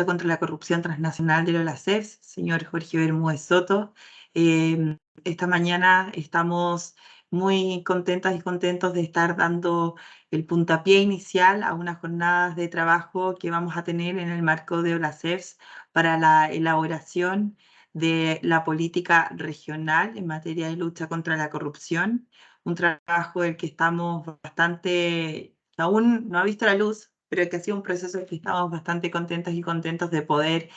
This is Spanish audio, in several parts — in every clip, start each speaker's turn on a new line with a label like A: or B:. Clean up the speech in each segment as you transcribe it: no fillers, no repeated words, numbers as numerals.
A: contra la corrupción transnacional de la CEPS, señor Jorge Bermúdez Soto. Esta mañana estamos muy contentas y contentos de estar dando el puntapié inicial a unas jornadas de trabajo que vamos a tener en el marco de OLACEPS para la elaboración de la política regional en materia de lucha contra la corrupción, un trabajo del que estamos bastante, aún no ha visto la luz, pero que ha sido un proceso del que estamos bastante contentas y contentos de poder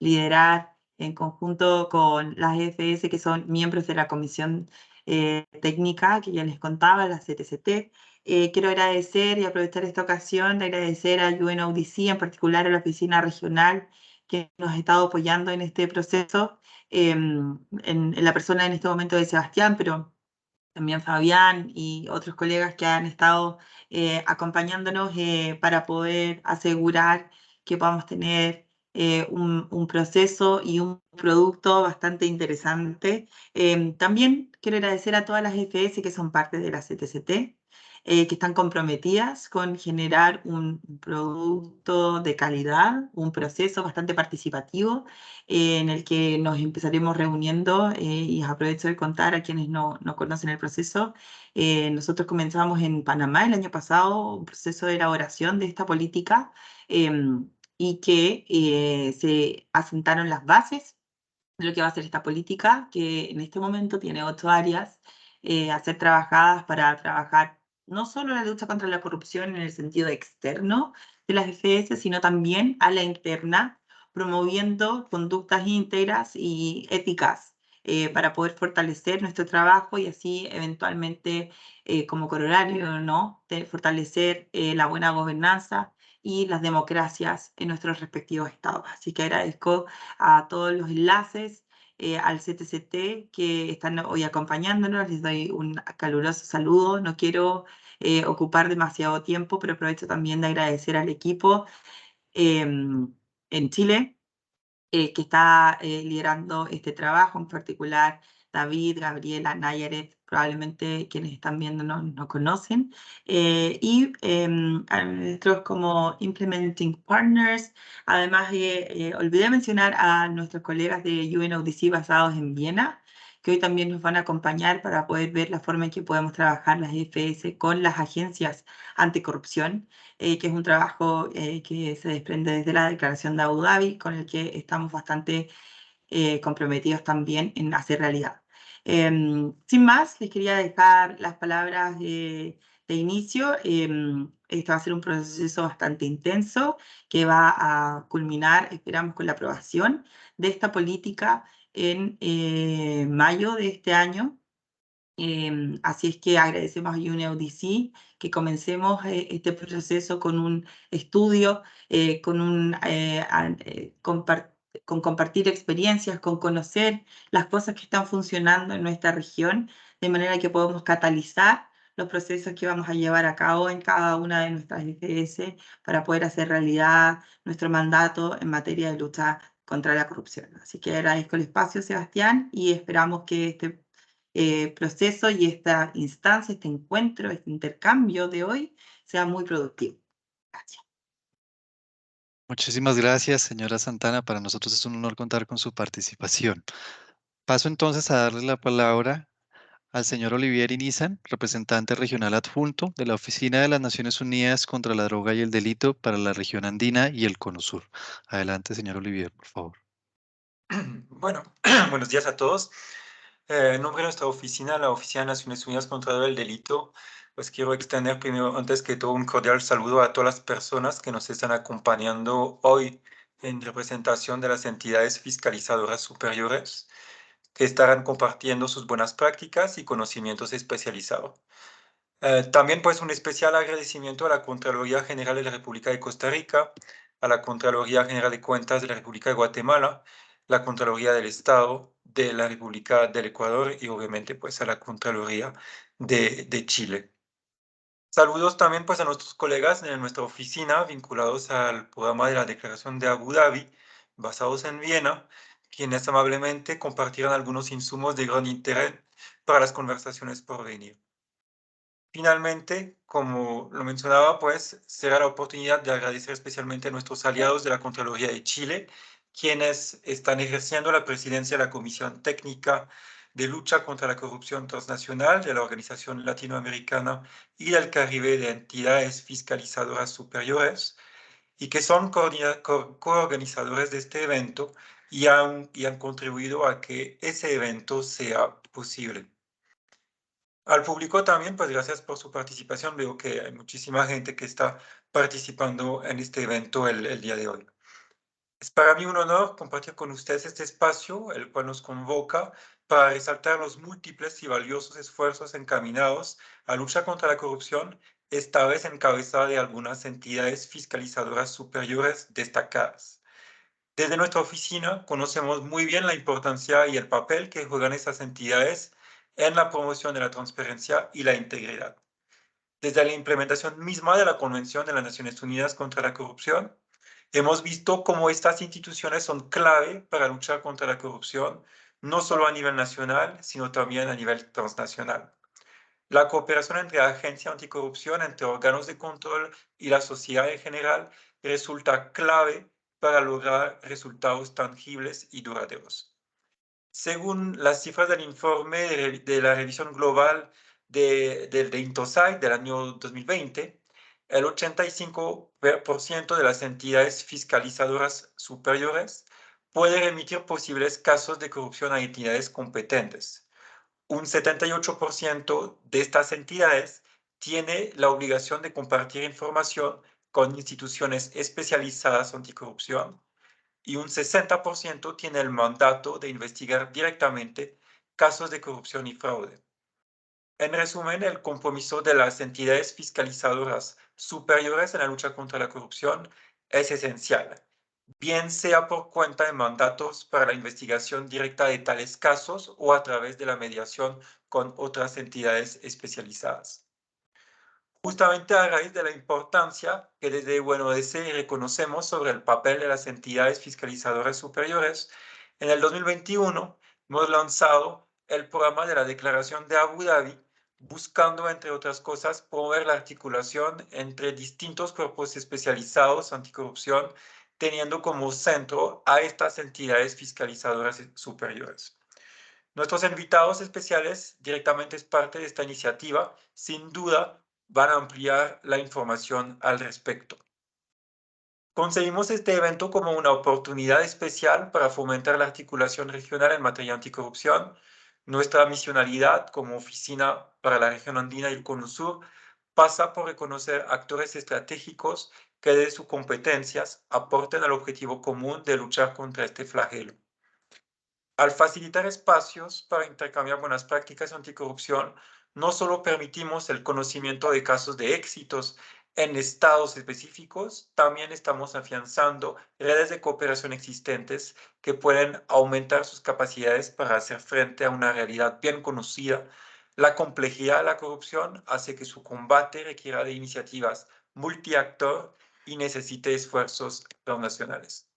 A: liderar en conjunto con las EFS, que son miembros de la comisión técnica que ya les contaba, la CTCT. Quiero agradecer y aprovechar esta ocasión de agradecer a UNODC, en particular a la oficina regional que nos ha estado apoyando en este proceso, en la persona en este momento de Sebastián, pero también Fabián y otros colegas que han estado acompañándonos para poder asegurar que podamos tener un proceso y un producto bastante interesante. También quiero agradecer a todas las FS que son parte de la CTCT, que están comprometidas con generar un producto de calidad, un proceso bastante participativo en el que nos empezaremos reuniendo y aprovecho de contar a quienes no conocen el proceso. Nosotros comenzamos en Panamá el año pasado un proceso de elaboración de esta política y que se asentaron las bases de lo que va a ser esta política, que en este momento tiene 8 áreas a ser trabajadas para trabajar no solo la lucha contra la corrupción en el sentido externo de las FS, sino también a la interna, promoviendo conductas íntegras y éticas para poder fortalecer nuestro trabajo y así eventualmente como corolario, ¿no?, de fortalecer la buena gobernanza y las democracias en nuestros respectivos estados. Así que agradezco a todos los enlaces, al CTCT que están hoy acompañándonos. Les doy un caluroso saludo. No quiero ocupar demasiado tiempo, pero aprovecho también de agradecer al equipo en Chile que está liderando este trabajo, en particular David, Gabriela, Nayaret, probablemente quienes están viéndonos no conocen, y a nosotros como Implementing Partners. Además, olvidé mencionar a nuestros colegas de UNODC basados en Viena, que hoy también nos van a acompañar para poder ver la forma en que podemos trabajar las EFS con las agencias anticorrupción, que es un trabajo que se desprende desde la Declaración de Abu Dhabi, con el que estamos bastante comprometidos también en hacer realidad. Sin más, les quería dejar las palabras de inicio. Este va a ser un proceso bastante intenso que va a culminar, esperamos, con la aprobación de esta política en mayo de este año. Así es que agradecemos a UNODC que comencemos este proceso con un estudio, con compartir experiencias, con conocer las cosas que están funcionando en nuestra región, de manera que podamos catalizar los procesos que vamos a llevar a cabo en cada una de nuestras EFS para poder hacer realidad nuestro mandato en materia de lucha contra la corrupción. Así que agradezco el espacio, Sebastián, y esperamos que este proceso y esta instancia, este encuentro, este intercambio de hoy sea muy productivo. Gracias.
B: Muchísimas gracias, señora Santana. Para nosotros es un honor contar con su participación. Paso entonces a darle la palabra al señor Olivier Inizan, representante regional adjunto de la Oficina de las Naciones Unidas contra la Droga y el Delito para la región andina y el Cono Sur. Adelante, señor Olivier, por favor.
C: Bueno, buenos días a todos. En nombre de nuestra oficina, la Oficina de Naciones Unidas contra el Delito, pues quiero extender primero, antes que todo, un cordial saludo a todas las personas que nos están acompañando hoy en representación de las entidades fiscalizadoras superiores, que estarán compartiendo sus buenas prácticas y conocimientos especializados. También pues un especial agradecimiento a la Contraloría General de la República de Costa Rica, a la Contraloría General de Cuentas de la República de Guatemala, la Contraloría del Estado de la República del Ecuador y obviamente pues a la Contraloría de Chile. Saludos también pues a nuestros colegas de nuestra oficina vinculados al programa de la Declaración de Abu Dhabi, basados en Viena, quienes amablemente compartirán algunos insumos de gran interés para las conversaciones por venir. Finalmente, como lo mencionaba, pues será la oportunidad de agradecer especialmente a nuestros aliados de la Contraloría de Chile, quienes están ejerciendo la presidencia de la Comisión Técnica de Lucha contra la Corrupción Transnacional de la Organización Latinoamericana y del Caribe de Entidades Fiscalizadoras Superiores, y que son coorganizadores de este evento y han contribuido a que ese evento sea posible. Al público también, pues gracias por su participación. Veo que hay muchísima gente que está participando en este evento el día de hoy. Es para mí un honor compartir con ustedes este espacio, el cual nos convoca para resaltar los múltiples y valiosos esfuerzos encaminados a luchar contra la corrupción, esta vez en cabeza de algunas entidades fiscalizadoras superiores destacadas. Desde nuestra oficina conocemos muy bien la importancia y el papel que juegan esas entidades en la promoción de la transparencia y la integridad. Desde la implementación misma de la Convención de las Naciones Unidas contra la Corrupción, hemos visto cómo estas instituciones son clave para luchar contra la corrupción, no solo a nivel nacional, sino también a nivel transnacional. La cooperación entre agencias anticorrupción, entre órganos de control y la sociedad en general resulta clave para lograr resultados tangibles y duraderos. Según las cifras del informe de la revisión global de Intosai del año 2020, el 85% de las entidades fiscalizadoras superiores puede remitir posibles casos de corrupción a entidades competentes. Un 78% de estas entidades tiene la obligación de compartir información con instituciones especializadas anticorrupción y un 60% tiene el mandato de investigar directamente casos de corrupción y fraude. En resumen, el compromiso de las entidades fiscalizadoras superiores en la lucha contra la corrupción es esencial, bien sea por cuenta de mandatos para la investigación directa de tales casos o a través de la mediación con otras entidades especializadas. Justamente a raíz de la importancia que desde UNODC reconocemos sobre el papel de las entidades fiscalizadoras superiores, en el 2021 hemos lanzado el programa de la Declaración de Abu Dhabi, buscando, entre otras cosas, promover la articulación entre distintos cuerpos especializados anticorrupción, teniendo como centro a estas entidades fiscalizadoras superiores. Nuestros invitados especiales directamente es parte de esta iniciativa. Sin duda, van a ampliar la información al respecto. Concebimos este evento como una oportunidad especial para fomentar la articulación regional en materia anticorrupción. Nuestra misionalidad como Oficina para la Región Andina y el Cono Sur pasa por reconocer actores estratégicos que de sus competencias aporten al objetivo común de luchar contra este flagelo. Al facilitar espacios para intercambiar buenas prácticas anticorrupción, no solo permitimos el conocimiento de casos de éxitos en estados específicos, también estamos afianzando redes de cooperación existentes que pueden aumentar sus capacidades para hacer frente a una realidad bien conocida. La complejidad de la corrupción hace que su combate requiera de iniciativas multiactor y necesite esfuerzos transnacionales.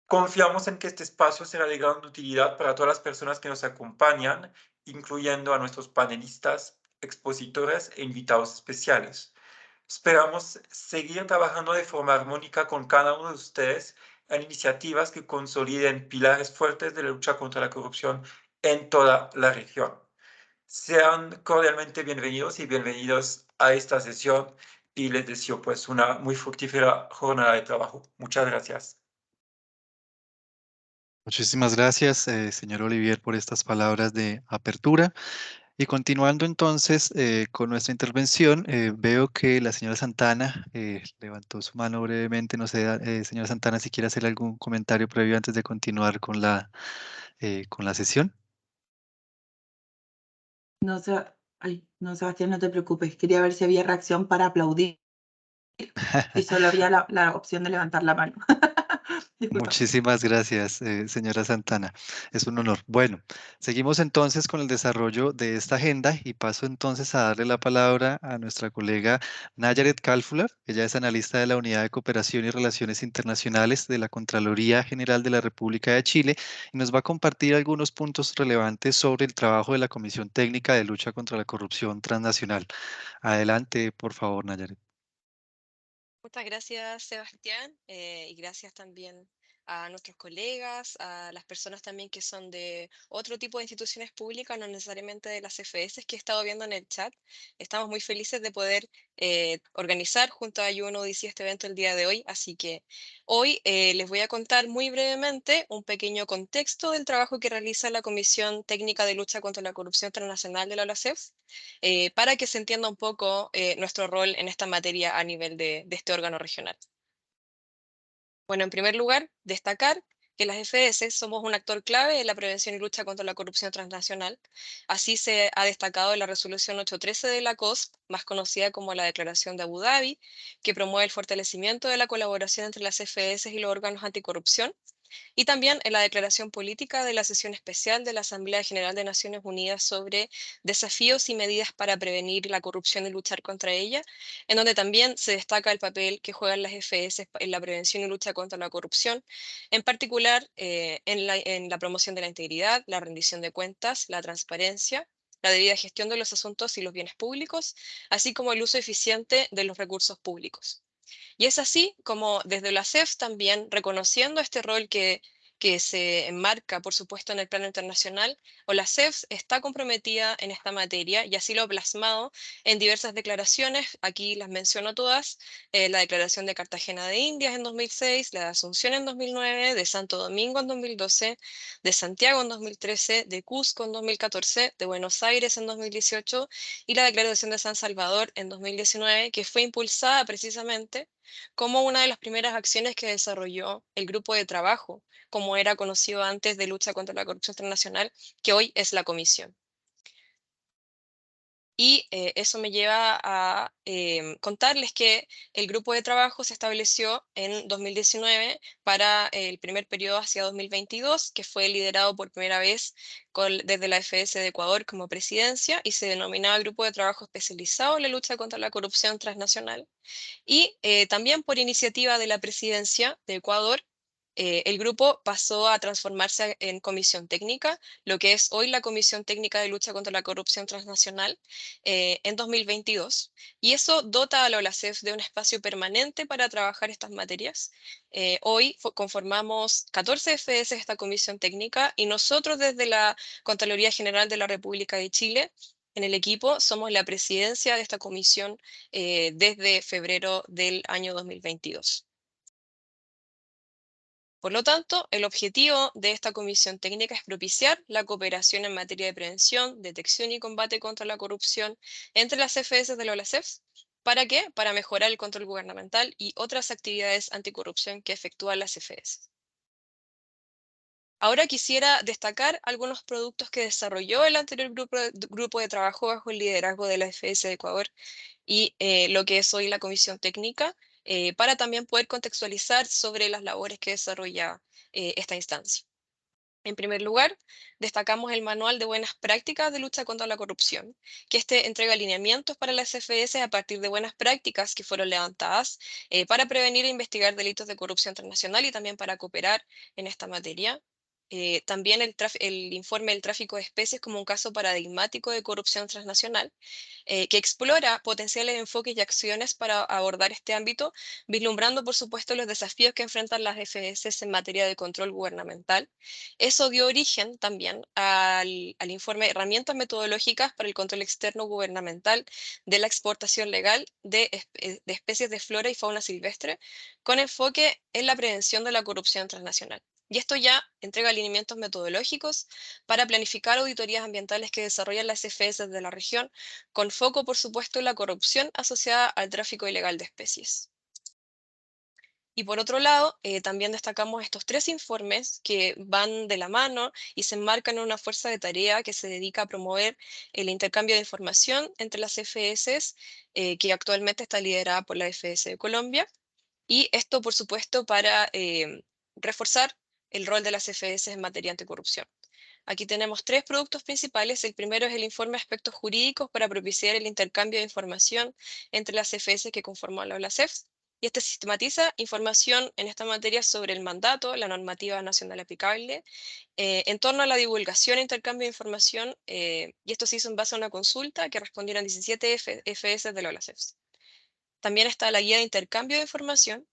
C: Confiamos en que este espacio será de gran utilidad para todas las personas que nos acompañan, incluyendo a nuestros panelistas, expositores e invitados especiales. Esperamos seguir trabajando de forma armónica con cada uno de ustedes en iniciativas que consoliden pilares fuertes de la lucha contra la corrupción en toda la región. Sean cordialmente bienvenidos y bienvenidos a esta sesión y les deseo pues una muy fructífera jornada de trabajo. Muchas gracias.
B: Muchísimas gracias, señor Olivier, por estas palabras de apertura. Y continuando entonces con nuestra intervención, veo que la señora Santana levantó su mano brevemente. No sé, señora Santana, si quiere hacer algún comentario previo antes de continuar con la sesión.
A: No, no, Sebastián, no te preocupes. Quería ver si había reacción para aplaudir y solo había la opción de levantar la mano. Disculpa.
B: Muchísimas gracias, señora Santana. Es un honor. Bueno, seguimos entonces con el desarrollo de esta agenda y paso entonces a darle la palabra a nuestra colega Nayaret Kálfula. Ella es analista de la Unidad de Cooperación y Relaciones Internacionales de la Contraloría General de la República de Chile y nos va a compartir algunos puntos relevantes sobre el trabajo de la Comisión Técnica de Lucha contra la Corrupción Transnacional. Adelante, por favor, Nayaret.
D: Muchas gracias, Sebastián, y gracias también a nuestros colegas, a las personas también que son de otro tipo de instituciones públicas, no necesariamente de las CFS, que he estado viendo en el chat. Estamos muy felices de poder organizar junto a UNODC este evento el día de hoy, así que hoy les voy a contar muy brevemente un pequeño contexto del trabajo que realiza la Comisión Técnica de Lucha contra la Corrupción Transnacional de la OLACEF, para que se entienda un poco nuestro rol en esta materia a nivel de este órgano regional. Bueno, en primer lugar, destacar que las FS somos un actor clave en la prevención y lucha contra la corrupción transnacional. Así se ha destacado en la resolución 813 de la COSP, más conocida como la Declaración de Abu Dhabi, que promueve el fortalecimiento de la colaboración entre las FS y los órganos anticorrupción, y también en la declaración política de la sesión especial de la Asamblea General de Naciones Unidas sobre desafíos y medidas para prevenir la corrupción y luchar contra ella, en donde también se destaca el papel que juegan las FS en la prevención y lucha contra la corrupción, en particular en la promoción de la integridad, la rendición de cuentas, la transparencia, la debida gestión de los asuntos y los bienes públicos, así como el uso eficiente de los recursos públicos. Y es así como desde la CEF también, reconociendo este rol que se enmarca, por supuesto, en el plano internacional, o la CEF está comprometida en esta materia y así lo ha plasmado en diversas declaraciones, aquí las menciono todas: la Declaración de Cartagena de Indias en 2006, la de Asunción en 2009, de Santo Domingo en 2012, de Santiago en 2013, de Cusco en 2014, de Buenos Aires en 2018 y la Declaración de San Salvador en 2019, que fue impulsada precisamente como una de las primeras acciones que desarrolló el grupo de trabajo, como era conocido antes, de lucha contra la corrupción internacional, que hoy es la Comisión. Y eso me lleva a contarles que el grupo de trabajo se estableció en 2019 para el primer periodo hacia 2022, que fue liderado por primera vez desde la FS de Ecuador como presidencia, y se denominaba Grupo de Trabajo Especializado en la Lucha contra la Corrupción Transnacional. Y también por iniciativa de la presidencia de Ecuador, el grupo pasó a transformarse en comisión técnica, lo que es hoy la Comisión Técnica de Lucha contra la Corrupción Transnacional, en 2022. Y eso dota a la OLACEF de un espacio permanente para trabajar estas materias. Hoy conformamos 14 FS esta comisión técnica, y nosotros desde la Contraloría General de la República de Chile, en el equipo, somos la presidencia de esta comisión desde febrero del año 2022. Por lo tanto, el objetivo de esta comisión técnica es propiciar la cooperación en materia de prevención, detección y combate contra la corrupción entre las CFS de la OLACEF. ¿Para qué? Para mejorar el control gubernamental y otras actividades anticorrupción que efectúan las CFS. Ahora quisiera destacar algunos productos que desarrolló el anterior grupo de trabajo bajo el liderazgo de la FS de Ecuador y lo que es hoy la Comisión Técnica, para también poder contextualizar sobre las labores que desarrolla esta instancia. En primer lugar, destacamos el Manual de Buenas Prácticas de Lucha contra la Corrupción, que entrega lineamientos para las CFS a partir de buenas prácticas que fueron levantadas para prevenir e investigar delitos de corrupción transnacional y también para cooperar en esta materia. También el informe del tráfico de especies como un caso paradigmático de corrupción transnacional, que explora potenciales enfoques y acciones para abordar este ámbito, vislumbrando, por supuesto, los desafíos que enfrentan las FS en materia de control gubernamental. Eso dio origen también al informe Herramientas Metodológicas para el Control Externo Gubernamental de la Exportación Legal de especies de flora y fauna silvestre, con enfoque en la prevención de la corrupción transnacional. Y esto ya entrega alineamientos metodológicos para planificar auditorías ambientales que desarrollan las FS de la región, con foco, por supuesto, en la corrupción asociada al tráfico ilegal de especies. Y por otro lado, también destacamos estos 3 informes que van de la mano y se enmarcan en una fuerza de tarea que se dedica a promover el intercambio de información entre las FS, que actualmente está liderada por la FS de Colombia. Y esto, por supuesto, para reforzar el rol de las CFS en materia anticorrupción. Aquí tenemos 3 productos principales. El primero es el informe Aspectos Jurídicos para propiciar el intercambio de información entre las CFS que conforman la OLACEFS. Y este sistematiza información en esta materia sobre el mandato, la normativa nacional aplicable, en torno a la divulgación e intercambio de información, y esto se hizo en base a una consulta que respondieron 17 FS de la OLACEFS. También está la guía de intercambio de información,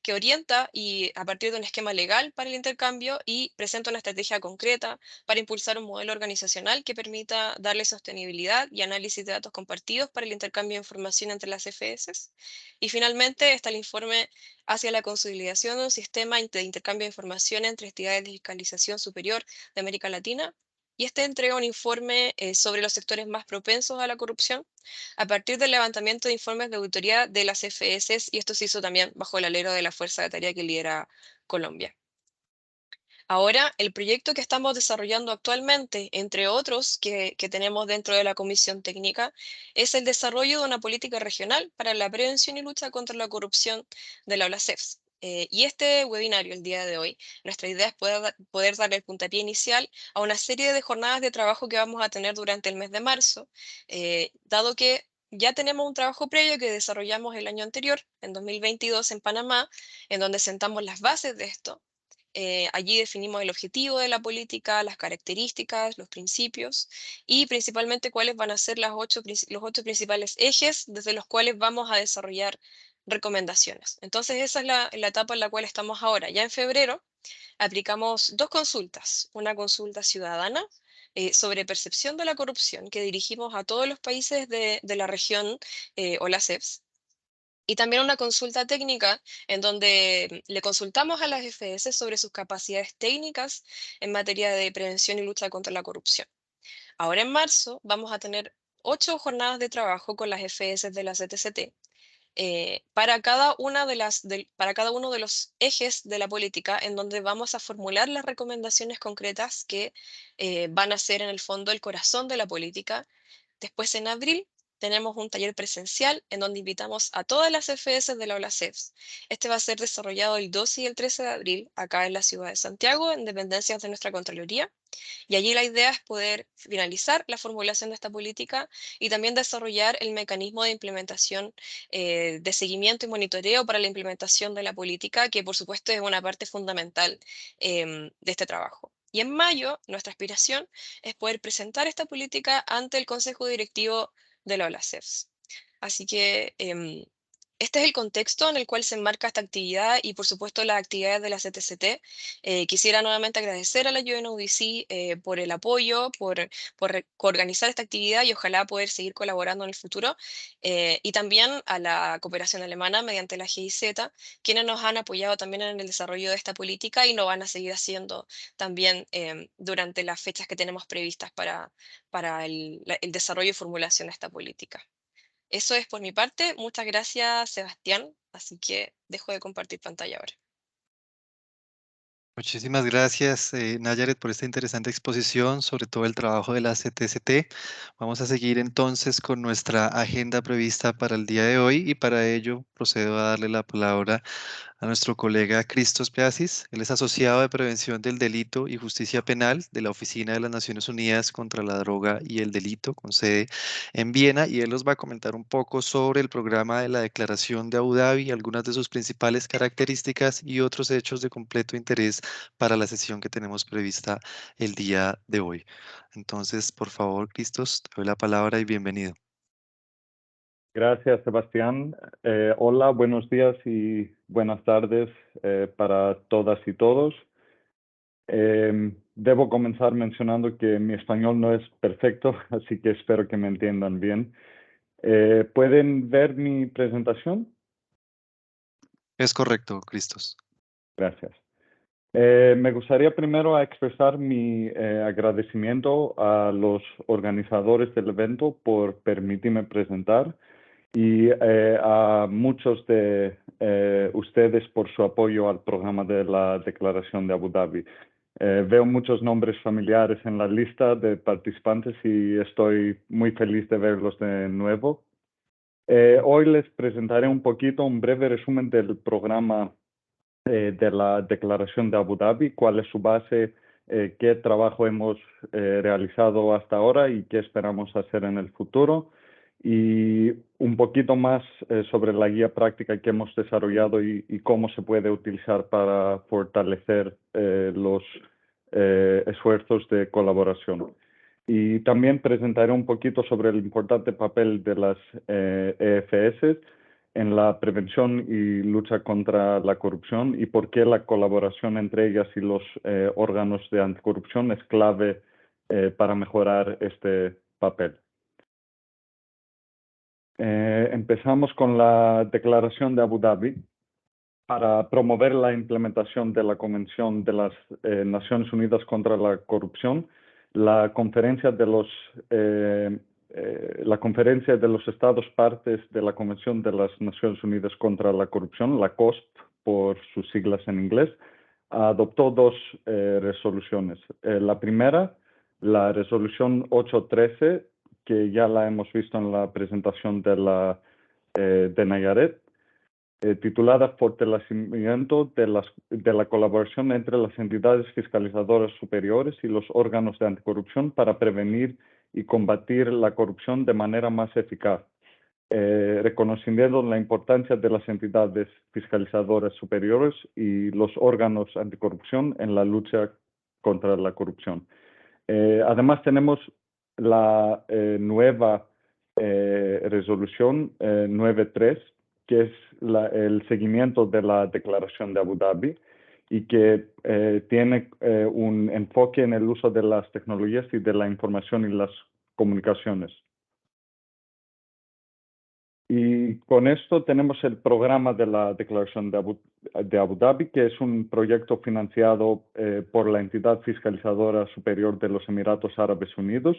D: que orienta y a partir de un esquema legal para el intercambio y presenta una estrategia concreta para impulsar un modelo organizacional que permita darle sostenibilidad y análisis de datos compartidos para el intercambio de información entre las FS. Y finalmente está el informe hacia la consolidación de un sistema de intercambio de información entre entidades de fiscalización superior de América Latina. Y este entrega un informe sobre los sectores más propensos a la corrupción a partir del levantamiento de informes de auditoría de las FS, y esto se hizo también bajo el alero de la fuerza de tarea que lidera Colombia. Ahora, el proyecto que estamos desarrollando actualmente, entre otros que tenemos dentro de la Comisión Técnica, es el desarrollo de una política regional para la prevención y lucha contra la corrupción de la OLACEFS. Y este webinario, el día de hoy, nuestra idea es poder darle el puntapié inicial a una serie de jornadas de trabajo que vamos a tener durante el mes de marzo, dado que ya tenemos un trabajo previo que desarrollamos el año anterior, en 2022, en Panamá, en donde sentamos las bases de esto. Allí definimos el objetivo de la política, las características, los principios y principalmente cuáles van a ser los 8 principales ejes desde los cuales vamos a desarrollar recomendaciones. Entonces esa es la etapa en la cual estamos ahora. Ya en febrero aplicamos 2 consultas, una consulta ciudadana sobre percepción de la corrupción que dirigimos a todos los países de la región OLACEFS. Y también una consulta técnica en donde le consultamos a las FS sobre sus capacidades técnicas en materia de prevención y lucha contra la corrupción. Ahora en marzo vamos a tener 8 jornadas de trabajo con las FS de la CTCT para cada uno de los ejes de la política en donde vamos a formular las recomendaciones concretas que van a ser en el fondo el corazón de la política. Después, en abril, tenemos un taller presencial en donde invitamos a todas las FS de la OLACEFS. Este va a ser desarrollado el 12 y el 13 de abril, acá en la ciudad de Santiago, en dependencias de nuestra Contraloría. Y allí la idea es poder finalizar la formulación de esta política y también desarrollar el mecanismo de implementación, de seguimiento y monitoreo para la implementación de la política, que por supuesto es una parte fundamental de este trabajo. Y en mayo, nuestra aspiración es poder presentar esta política ante el Consejo Directivo de la OLACEFS. Así que este es el contexto en el cual se enmarca esta actividad y por supuesto las actividades de la CTCT. Quisiera nuevamente agradecer a la UNODC por el apoyo, por coorganizar esta actividad y ojalá poder seguir colaborando en el futuro. Y también a la cooperación alemana mediante la GIZ, quienes nos han apoyado también en el desarrollo de esta política y lo van a seguir haciendo también durante las fechas que tenemos previstas para el desarrollo y formulación de esta política. Eso es por mi parte. Muchas gracias, Sebastián. Así que dejo de compartir pantalla ahora.
B: Muchísimas gracias, Nayaret, por esta interesante exposición sobre todo el trabajo de la CTCT. Vamos a seguir entonces con nuestra agenda prevista para el día de hoy y para ello procedo a darle la palabra a nuestro colega Christos Piasis. Él es asociado de Prevención del Delito y Justicia Penal de la Oficina de las Naciones Unidas contra la Droga y el Delito, con sede en Viena, y él nos va a comentar un poco sobre el programa de la Declaración de Abu Dhabi, algunas de sus principales características y otros hechos de completo interés para la sesión que tenemos prevista el día de hoy. Entonces, por favor, Christos, te doy la palabra y bienvenido.
E: Gracias, Sebastián. Hola, buenos días y buenas tardes para todas y todos. Debo comenzar mencionando que mi español no es perfecto, así que espero que me entiendan bien. ¿Pueden ver mi presentación?
B: Es correcto, Christos.
E: Gracias. Me gustaría primero expresar mi agradecimiento a los organizadores del evento por permitirme presentar y a muchos de ustedes por su apoyo al programa de la Declaración de Abu Dhabi. Veo muchos nombres familiares en la lista de participantes y estoy muy feliz de verlos de nuevo. Hoy les presentaré un breve resumen del programa de la Declaración de Abu Dhabi, cuál es su base, qué trabajo hemos realizado hasta ahora y qué esperamos hacer en el futuro, y un poquito más sobre la guía práctica que hemos desarrollado y cómo se puede utilizar para fortalecer los esfuerzos de colaboración. Y también presentaré un poquito sobre el importante papel de las EFS en la prevención y lucha contra la corrupción y por qué la colaboración entre ellas y los órganos de anticorrupción es clave para mejorar este papel. Empezamos con la Declaración de Abu Dhabi. Para promover la implementación de la Convención de las Naciones Unidas contra la Corrupción, la Conferencia de los Estados partes de la Convención de las Naciones Unidas contra la Corrupción, la COSP por sus siglas en inglés, adoptó dos resoluciones. La primera, la resolución 813, que ya la hemos visto en la presentación de Nayaret, titulada Fortalecimiento de la colaboración entre las entidades fiscalizadoras superiores y los órganos de anticorrupción para prevenir y combatir la corrupción de manera más eficaz, reconociendo la importancia de las entidades fiscalizadoras superiores y los órganos anticorrupción en la lucha contra la corrupción. Además, tenemos la nueva resolución 93, que es el seguimiento de la Declaración de Abu Dhabi y que tiene un enfoque en el uso de las tecnologías y de la información y las comunicaciones. Y con esto tenemos el programa de la Declaración de Abu Dhabi, que es un proyecto financiado por la entidad fiscalizadora superior de los Emiratos Árabes Unidos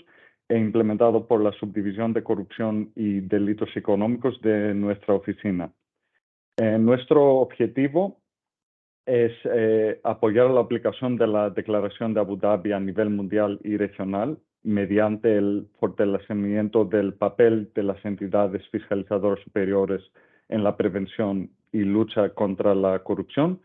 E: e implementado por la Subdivisión de Corrupción y Delitos Económicos de nuestra oficina. Nuestro objetivo es apoyar la aplicación de la Declaración de Abu Dhabi a nivel mundial y regional mediante el fortalecimiento del papel de las entidades fiscalizadoras superiores en la prevención y lucha contra la corrupción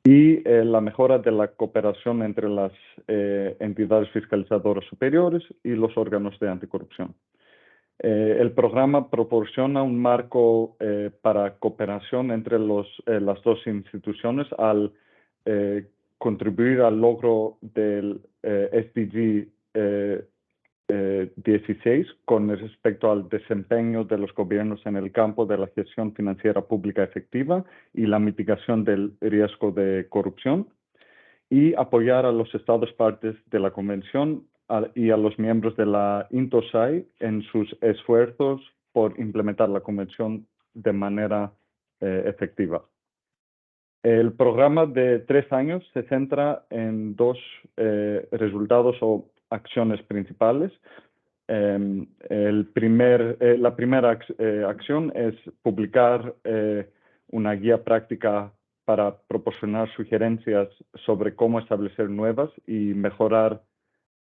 E: y la mejora de la cooperación entre las entidades fiscalizadoras superiores y los órganos de anticorrupción. El programa proporciona un marco para cooperación entre las dos instituciones al contribuir al logro del SDG 16 con respecto al desempeño de los gobiernos en el campo de la gestión financiera pública efectiva y la mitigación del riesgo de corrupción, y apoyar a los Estados partes de la Convención y a los miembros de la INTOSAI en sus esfuerzos por implementar la Convención de manera efectiva. El programa de 3 años se centra en dos resultados o acciones principales. La primera acción es publicar una guía práctica para proporcionar sugerencias sobre cómo establecer nuevas y mejorar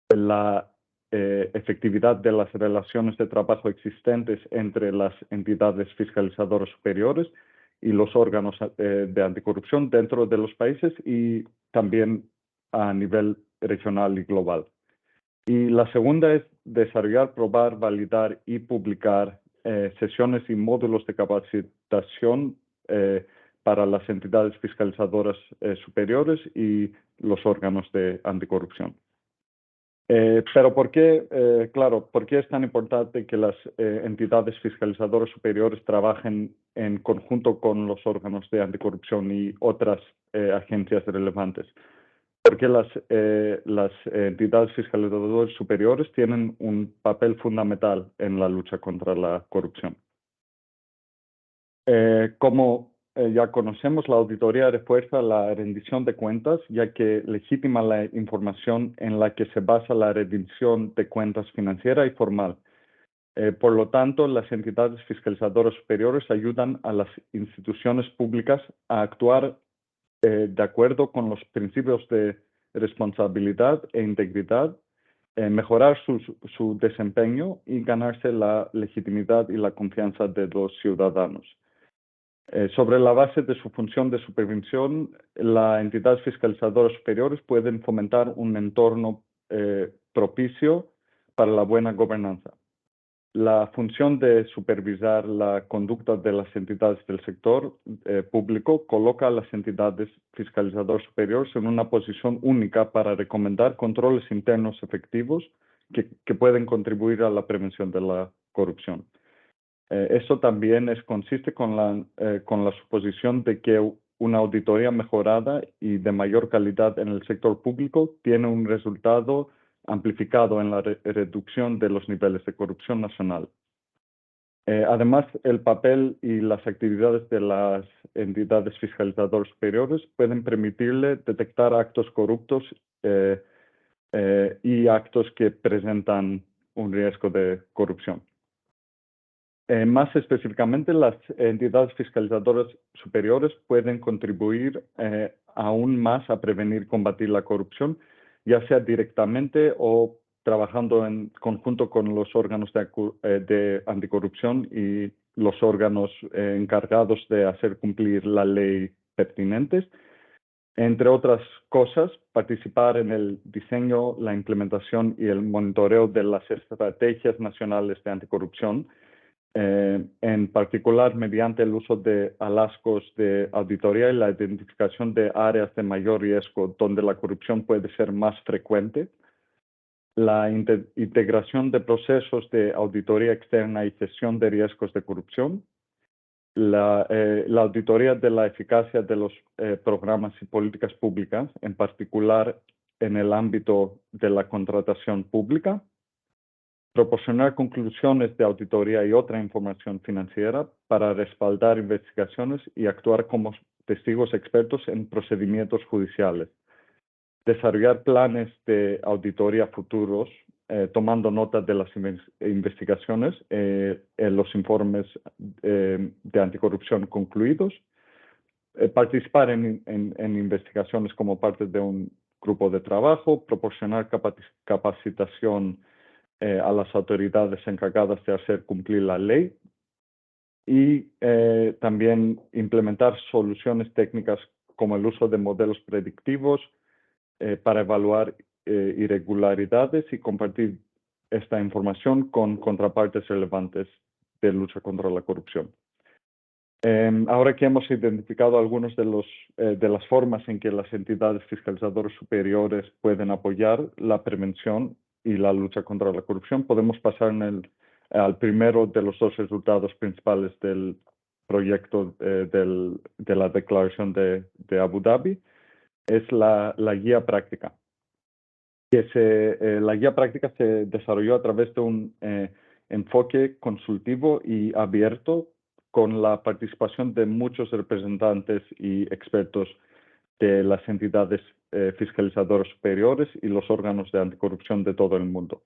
E: la efectividad de las relaciones de trabajo existentes entre las entidades fiscalizadoras superiores y los órganos de anticorrupción dentro de los países y también a nivel regional y global. Y la segunda es desarrollar, probar, validar y publicar sesiones y módulos de capacitación para las entidades fiscalizadoras superiores y los órganos de anticorrupción. Pero ¿por qué es tan importante que las entidades fiscalizadoras superiores trabajen en conjunto con los órganos de anticorrupción y otras agencias relevantes? Porque las entidades fiscalizadoras superiores tienen un papel fundamental en la lucha contra la corrupción. Como ya conocemos, la auditoría refuerza la rendición de cuentas, ya que legitima la información en la que se basa la rendición de cuentas financiera y formal. Por lo tanto, las entidades fiscalizadoras superiores ayudan a las instituciones públicas a actuar de acuerdo con los principios de responsabilidad e integridad, mejorar su desempeño y ganarse la legitimidad y la confianza de los ciudadanos. Sobre la base de su función de supervisión, las entidades fiscalizadoras superiores pueden fomentar un entorno propicio para la buena gobernanza. La función de supervisar la conducta de las entidades del sector público coloca a las entidades fiscalizadoras superiores en una posición única para recomendar controles internos efectivos que pueden contribuir a la prevención de la corrupción. Eso también consiste con la suposición de que una auditoría mejorada y de mayor calidad en el sector público tiene un resultado amplificado en la reducción de los niveles de corrupción nacional. Además, el papel y las actividades de las entidades fiscalizadoras superiores pueden permitirle detectar actos corruptos y actos que presentan un riesgo de corrupción. Más específicamente, las entidades fiscalizadoras superiores pueden contribuir aún más a prevenir y combatir la corrupción, ya sea directamente o trabajando en conjunto con los órganos de anticorrupción y los órganos encargados de hacer cumplir la ley pertinentes. Entre otras cosas, participar en el diseño, la implementación y el monitoreo de las estrategias nacionales de anticorrupción, en particular mediante el uso de hallazgos de auditoría y la identificación de áreas de mayor riesgo donde la corrupción puede ser más frecuente, la integración de procesos de auditoría externa y gestión de riesgos de corrupción, la auditoría de la eficacia de los programas y políticas públicas, en particular en el ámbito de la contratación pública, proporcionar conclusiones de auditoría y otra información financiera para respaldar investigaciones y actuar como testigos expertos en procedimientos judiciales. Desarrollar planes de auditoría futuros, tomando nota de las investigaciones en los informes de anticorrupción concluidos. Participar en investigaciones como parte de un grupo de trabajo, proporcionar capacitación a las autoridades encargadas de hacer cumplir la ley y también implementar soluciones técnicas como el uso de modelos predictivos para evaluar irregularidades y compartir esta información con contrapartes relevantes de lucha contra la corrupción. Ahora que hemos identificado algunas de las formas en que las entidades fiscalizadoras superiores pueden apoyar la prevención y la lucha contra la corrupción, podemos pasar al primero de los dos resultados principales del proyecto de la declaración de Abu Dhabi, es la guía práctica. La guía práctica se desarrolló a través de un enfoque consultivo y abierto con la participación de muchos representantes y expertos de las entidades fiscalizadoras superiores y los órganos de anticorrupción de todo el mundo.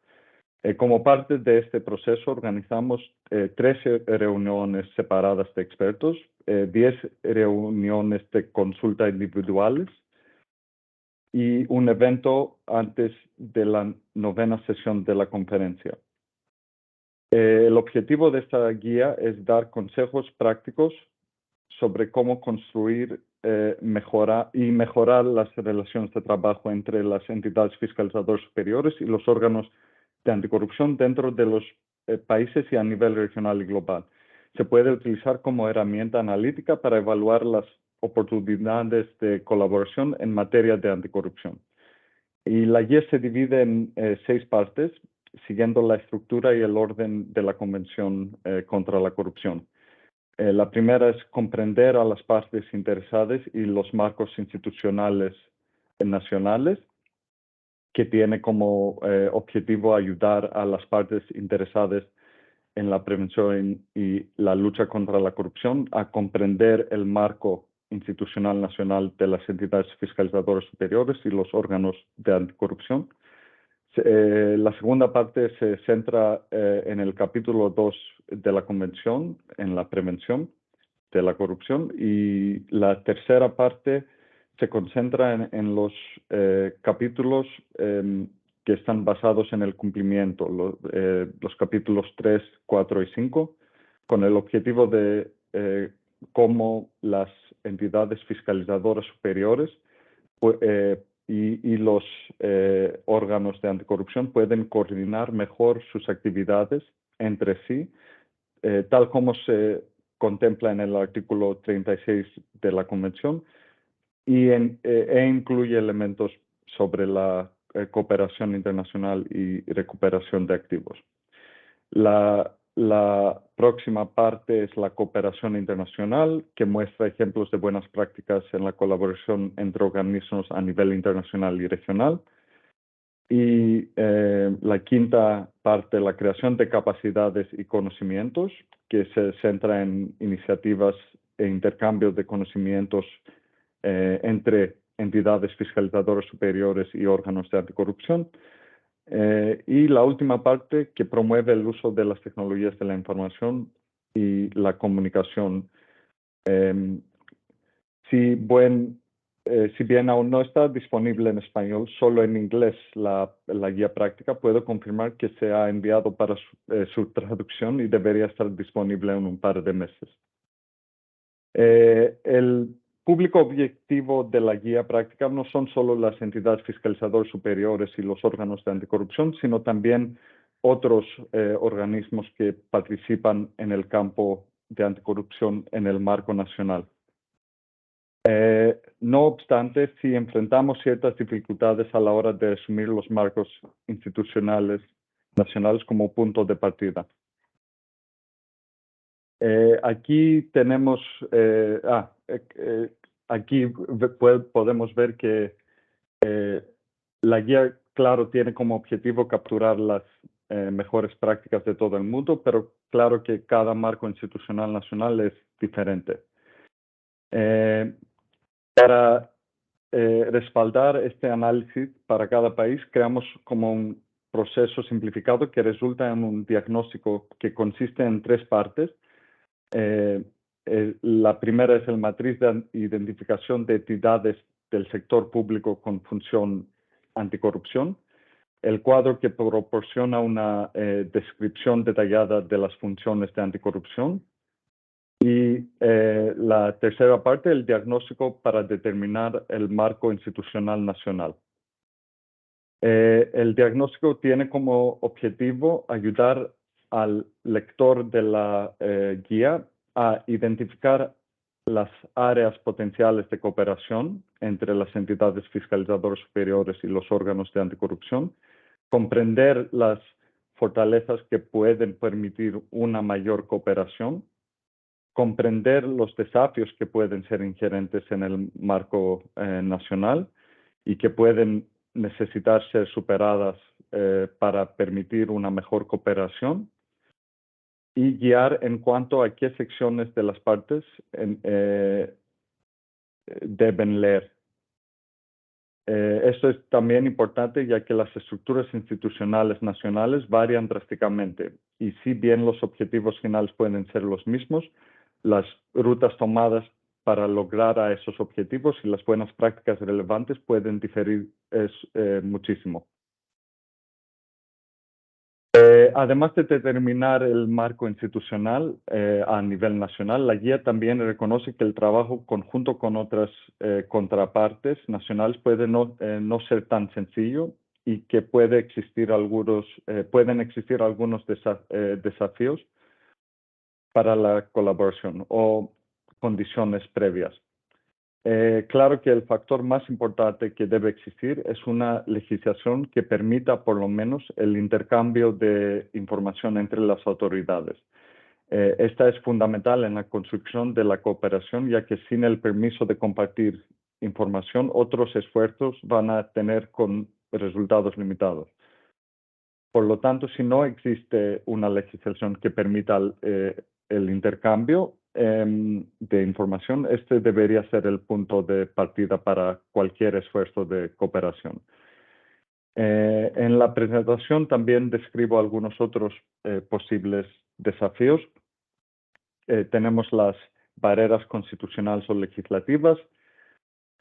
E: Como parte de este proceso, organizamos 13 reuniones separadas de expertos, 10 reuniones de consulta individuales y un evento antes de la 9ª sesión de la conferencia. El objetivo de esta guía es dar consejos prácticos sobre cómo construir, mejorar las relaciones de trabajo entre las entidades fiscalizadoras superiores y los órganos de anticorrupción dentro de los países y a nivel regional y global. Se puede utilizar como herramienta analítica para evaluar las oportunidades de colaboración en materia de anticorrupción. Y la guía se divide en 6 partes, siguiendo la estructura y el orden de la Convención contra la Corrupción. La primera es comprender a las partes interesadas y los marcos institucionales nacionales, que tiene como objetivo ayudar a las partes interesadas en la prevención y la lucha contra la corrupción a comprender el marco institucional nacional de las entidades fiscalizadoras superiores y los órganos de anticorrupción. La segunda parte se centra en el capítulo 2 de la Convención, en la prevención de la corrupción, y la tercera parte se concentra en los capítulos que están basados en el cumplimiento, los capítulos 3, 4 y 5, con el objetivo de cómo las entidades fiscalizadoras superiores y los órganos de anticorrupción pueden coordinar mejor sus actividades entre sí, tal como se contempla en el artículo 36 de la Convención, e incluye elementos sobre la cooperación internacional y recuperación de activos. La próxima parte es la cooperación internacional, que muestra ejemplos de buenas prácticas en la colaboración entre organismos a nivel internacional y regional. Y la quinta parte, la creación de capacidades y conocimientos, que se centra en iniciativas e intercambios de conocimientos entre entidades fiscalizadoras superiores y órganos de anticorrupción. Y la última parte, que promueve el uso de las tecnologías de la información y la comunicación. Si bien aún no está disponible en español, solo en inglés la guía práctica, puedo confirmar que se ha enviado para su traducción y debería estar disponible en un par de meses. El público objetivo de la guía práctica no son solo las entidades fiscalizadoras superiores y los órganos de anticorrupción, sino también otros organismos que participan en el campo de anticorrupción en el marco nacional. No obstante, si enfrentamos ciertas dificultades a la hora de asumir los marcos institucionales nacionales como punto de partida. Aquí tenemos, aquí podemos ver que la guía, claro, tiene como objetivo capturar las mejores prácticas de todo el mundo, pero claro que cada marco institucional nacional es diferente. Para respaldar este análisis para cada país, creamos como un proceso simplificado que resulta en un diagnóstico que consiste en 3 partes. La primera es el matriz de identificación de entidades del sector público con función anticorrupción, el cuadro que proporciona una descripción detallada de las funciones de anticorrupción, y la tercera parte, el diagnóstico para determinar el marco institucional nacional. El diagnóstico tiene como objetivo ayudar al lector de la guía a identificar las áreas potenciales de cooperación entre las entidades fiscalizadoras superiores y los órganos de anticorrupción, comprender las fortalezas que pueden permitir una mayor cooperación, comprender los desafíos que pueden ser inherentes en el marco nacional y que pueden necesitar ser superadas para permitir una mejor cooperación, y guiar en cuanto a qué secciones de las partes deben leer. Esto es también importante ya que las estructuras institucionales nacionales varían drásticamente y si bien los objetivos finales pueden ser los mismos, las rutas tomadas para lograr a esos objetivos y las buenas prácticas relevantes pueden diferir muchísimo. Además de determinar el marco institucional a nivel nacional, la guía también reconoce que el trabajo conjunto con otras contrapartes nacionales puede no ser tan sencillo y que pueden existir algunos desafíos para la colaboración o condiciones previas. Claro que el factor más importante que debe existir es una legislación que permita por lo menos el intercambio de información entre las autoridades. Esta es fundamental en la construcción de la cooperación, ya que sin el permiso de compartir información, otros esfuerzos van a tener con resultados limitados. Por lo tanto, si no existe una legislación que permita el intercambio de información, este debería ser el punto de partida para cualquier esfuerzo de cooperación. En la presentación también describo algunos otros posibles desafíos. Tenemos las barreras constitucionales o legislativas,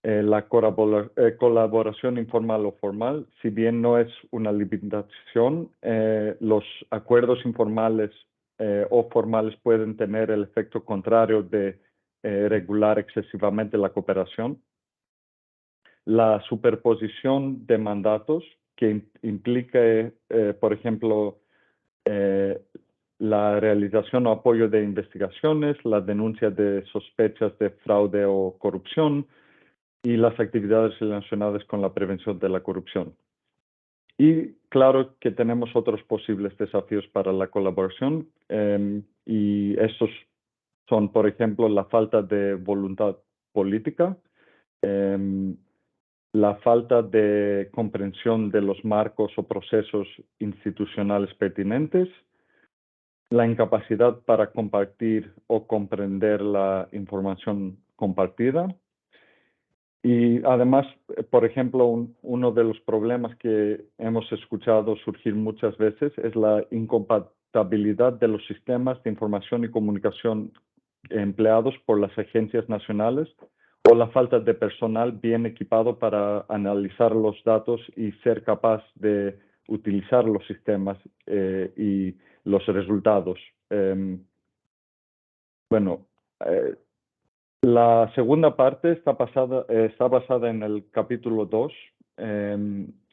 E: la colaboración informal o formal. Si bien no es una limitación, los acuerdos informales o formales pueden tener el efecto contrario de regular excesivamente la cooperación, la superposición de mandatos que implique, por ejemplo, la realización o apoyo de investigaciones, la denuncia de sospechas de fraude o corrupción y las actividades relacionadas con la prevención de la corrupción. Y claro que tenemos otros posibles desafíos para la colaboración y estos son, por ejemplo, la falta de voluntad política, la falta de comprensión de los marcos o procesos institucionales pertinentes, la incapacidad para compartir o comprender la información compartida. Y además, por ejemplo, uno de los problemas que hemos escuchado surgir muchas veces es la incompatibilidad de los sistemas de información y comunicación empleados por las agencias nacionales o la falta de personal bien equipado para analizar los datos y ser capaz de utilizar los sistemas y los resultados. La segunda parte está basada en el capítulo 2,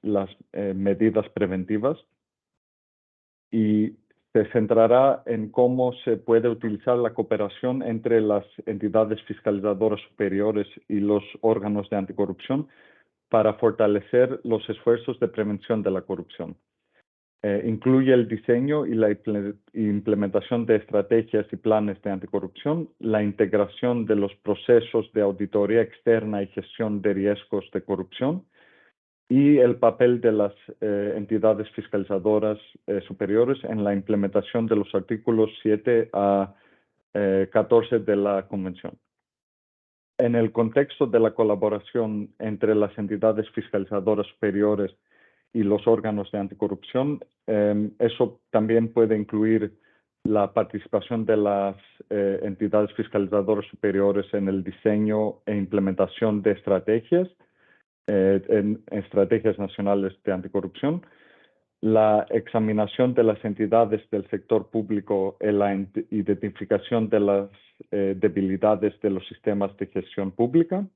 E: las medidas preventivas, y se centrará en cómo se puede utilizar la cooperación entre las entidades fiscalizadoras superiores y los órganos de anticorrupción para fortalecer los esfuerzos de prevención de la corrupción. Incluye el diseño y la implementación de estrategias y planes de anticorrupción, la integración de los procesos de auditoría externa y gestión de riesgos de corrupción y el papel de las entidades fiscalizadoras superiores en la implementación de los artículos 7 a 14 de la Convención. En el contexto de la colaboración entre las entidades fiscalizadoras superiores y los órganos de anticorrupción, eso también puede incluir la participación de las entidades fiscalizadoras superiores en el diseño e implementación de estrategias, en estrategias nacionales de anticorrupción, la examinación de las entidades del sector público en la identificación de las debilidades de los sistemas de gestión pública,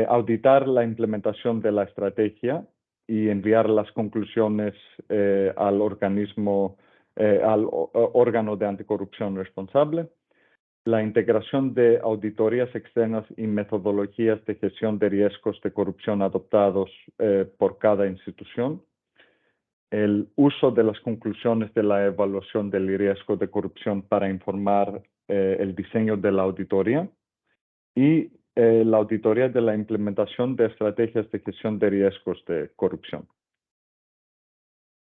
E: auditar la implementación de la estrategia y enviar las conclusiones al órgano de anticorrupción responsable, la integración de auditorías externas y metodologías de gestión de riesgos de corrupción adoptados por cada institución, el uso de las conclusiones de la evaluación del riesgo de corrupción para informar el diseño de la auditoría y la auditoría de la implementación de estrategias de gestión de riesgos de corrupción.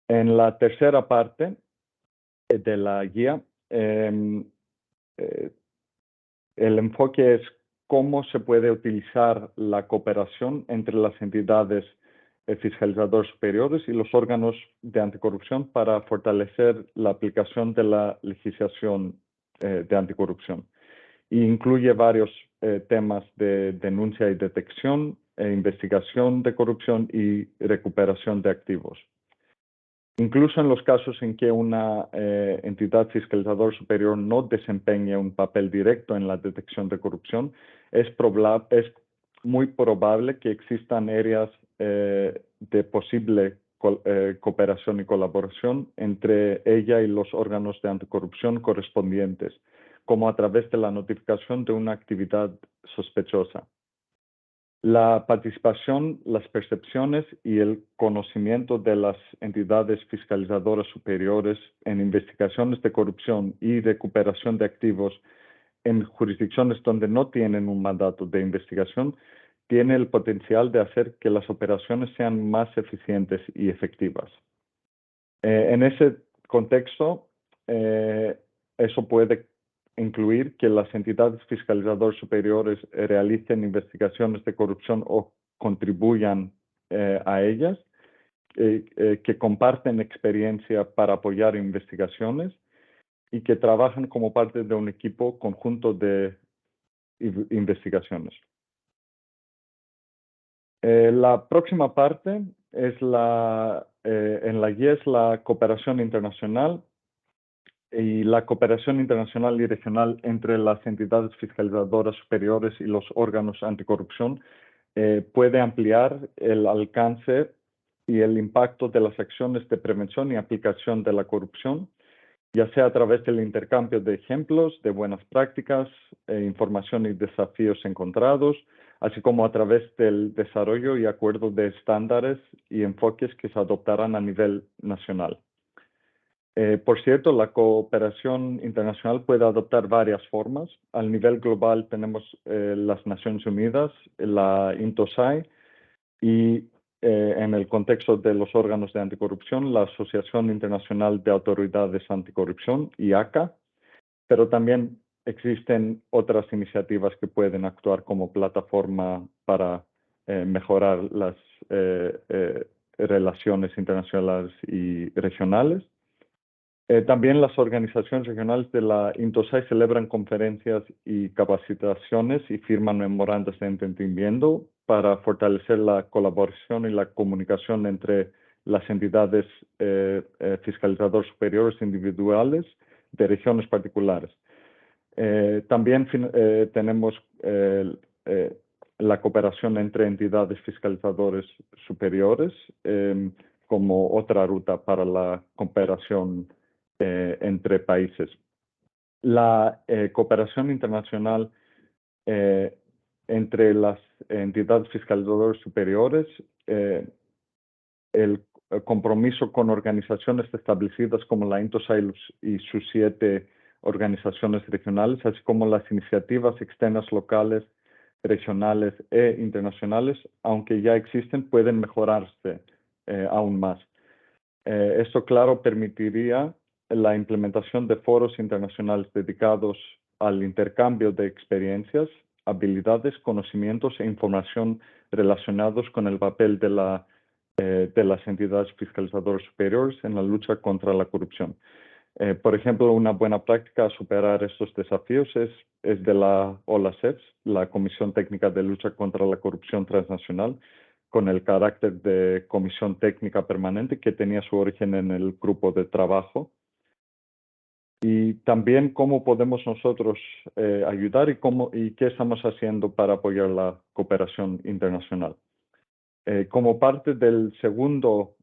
E: En la tercera parte de la guía, el enfoque es cómo se puede utilizar la cooperación entre las entidades fiscalizadoras superiores y los órganos de anticorrupción para fortalecer la aplicación de la legislación de anticorrupción. Y incluye varios temas de denuncia y detección, investigación de corrupción y recuperación de activos. Incluso en los casos en que una entidad fiscalizadora superior no desempeñe un papel directo en la detección de corrupción, es muy probable que existan áreas de posible cooperación y colaboración entre ella y los órganos de anticorrupción correspondientes, como a través de la notificación de una actividad sospechosa. La participación, las percepciones y el conocimiento de las entidades fiscalizadoras superiores en investigaciones de corrupción y recuperación de activos en jurisdicciones donde no tienen un mandato de investigación tiene el potencial de hacer que las operaciones sean más eficientes y efectivas. En ese contexto, eso puede incluir que las entidades fiscalizadoras superiores realicen investigaciones de corrupción o contribuyan a ellas, que comparten experiencia para apoyar investigaciones y que trabajan como parte de un equipo conjunto de investigaciones. La próxima parte es en la guía es la cooperación internacional. y la cooperación internacional y regional entre las entidades fiscalizadoras superiores y los órganos anticorrupción puede ampliar el alcance y el impacto de las acciones de prevención y aplicación de la corrupción, ya sea a través del intercambio de ejemplos, de buenas prácticas, información y desafíos encontrados, así como a través del desarrollo y acuerdo de estándares y enfoques que se adoptarán a nivel nacional. Por cierto, la cooperación internacional puede adoptar varias formas. Al nivel global tenemos las Naciones Unidas, la INTOSAI y en el contexto de los órganos de anticorrupción, la Asociación Internacional de Autoridades Anticorrupción, IACA, pero también existen otras iniciativas que pueden actuar como plataforma para mejorar las relaciones internacionales y regionales. También las organizaciones regionales de la INTOSAI celebran conferencias y capacitaciones y firman memorandos de entendimiento para fortalecer la colaboración y la comunicación entre las entidades fiscalizadoras superiores individuales de regiones particulares. También tenemos la cooperación entre entidades fiscalizadoras superiores como otra ruta para la cooperación entre países. La cooperación internacional entre las entidades fiscalizadoras superiores, el compromiso con organizaciones establecidas como la INTOSAI y sus 7 organizaciones regionales, así como las iniciativas externas locales, regionales e internacionales, aunque ya existen, pueden mejorarse aún más. Esto, claro, permitiría la implementación de foros internacionales dedicados al intercambio de experiencias, habilidades, conocimientos e información relacionados con el papel de las entidades fiscalizadoras superiores en la lucha contra la corrupción. Por ejemplo, una buena práctica a superar estos desafíos es de la OLACEFS, la Comisión Técnica de Lucha contra la Corrupción Transnacional, con el carácter de comisión técnica permanente que tenía su origen en el grupo de trabajo. Y también cómo podemos nosotros ayudar y qué estamos haciendo para apoyar la cooperación internacional. Como parte del segundo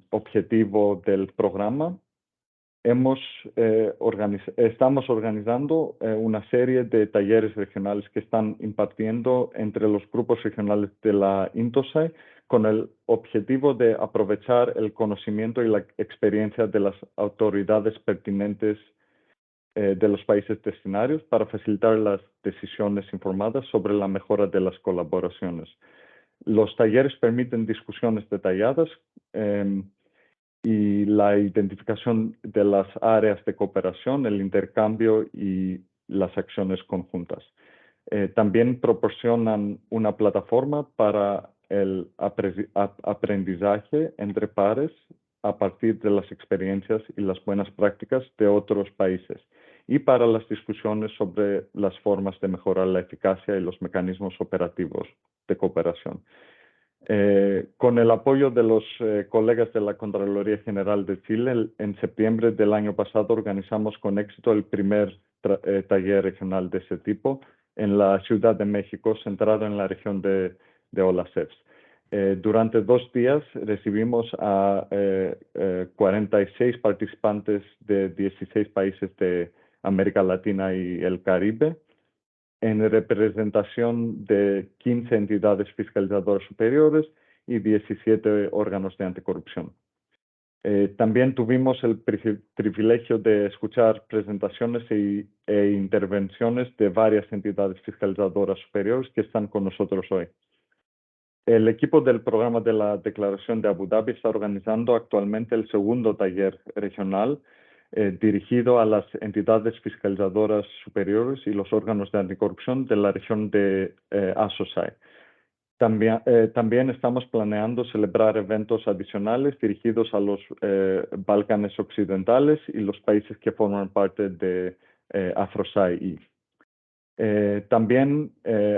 E: objetivo del programa, estamos organizando una serie de talleres regionales que están impartiendo entre los grupos regionales de la INTOSAI con el objetivo de aprovechar el conocimiento y la experiencia de las autoridades pertinentes de los países destinatarios para facilitar las decisiones informadas sobre la mejora de las colaboraciones. Los talleres permiten discusiones detalladas y la identificación de las áreas de cooperación, el intercambio y las acciones conjuntas. También proporcionan una plataforma para el aprendizaje entre pares a partir de las experiencias y las buenas prácticas de otros países y para las discusiones sobre las formas de mejorar la eficacia y los mecanismos operativos de cooperación. Con el apoyo de los colegas de la Contraloría General de Chile, en septiembre del año pasado organizamos con éxito el primer taller regional de ese tipo en la Ciudad de México, centrado en la región de OLACEFS. Durante 2 días recibimos a 46 participantes de 16 países de América Latina y el Caribe, en representación de 15 entidades fiscalizadoras superiores y 17 órganos de anticorrupción. También tuvimos el privilegio de escuchar presentaciones e intervenciones de varias entidades fiscalizadoras superiores que están con nosotros hoy. El equipo del programa de la Declaración de Abu Dhabi está organizando actualmente el segundo taller regional dirigido a las entidades fiscalizadoras superiores y los órganos de anticorrupción de la región de ASOSAI. También estamos planeando celebrar eventos adicionales dirigidos a los Balcanes Occidentales y los países que forman parte de AFROSAI. También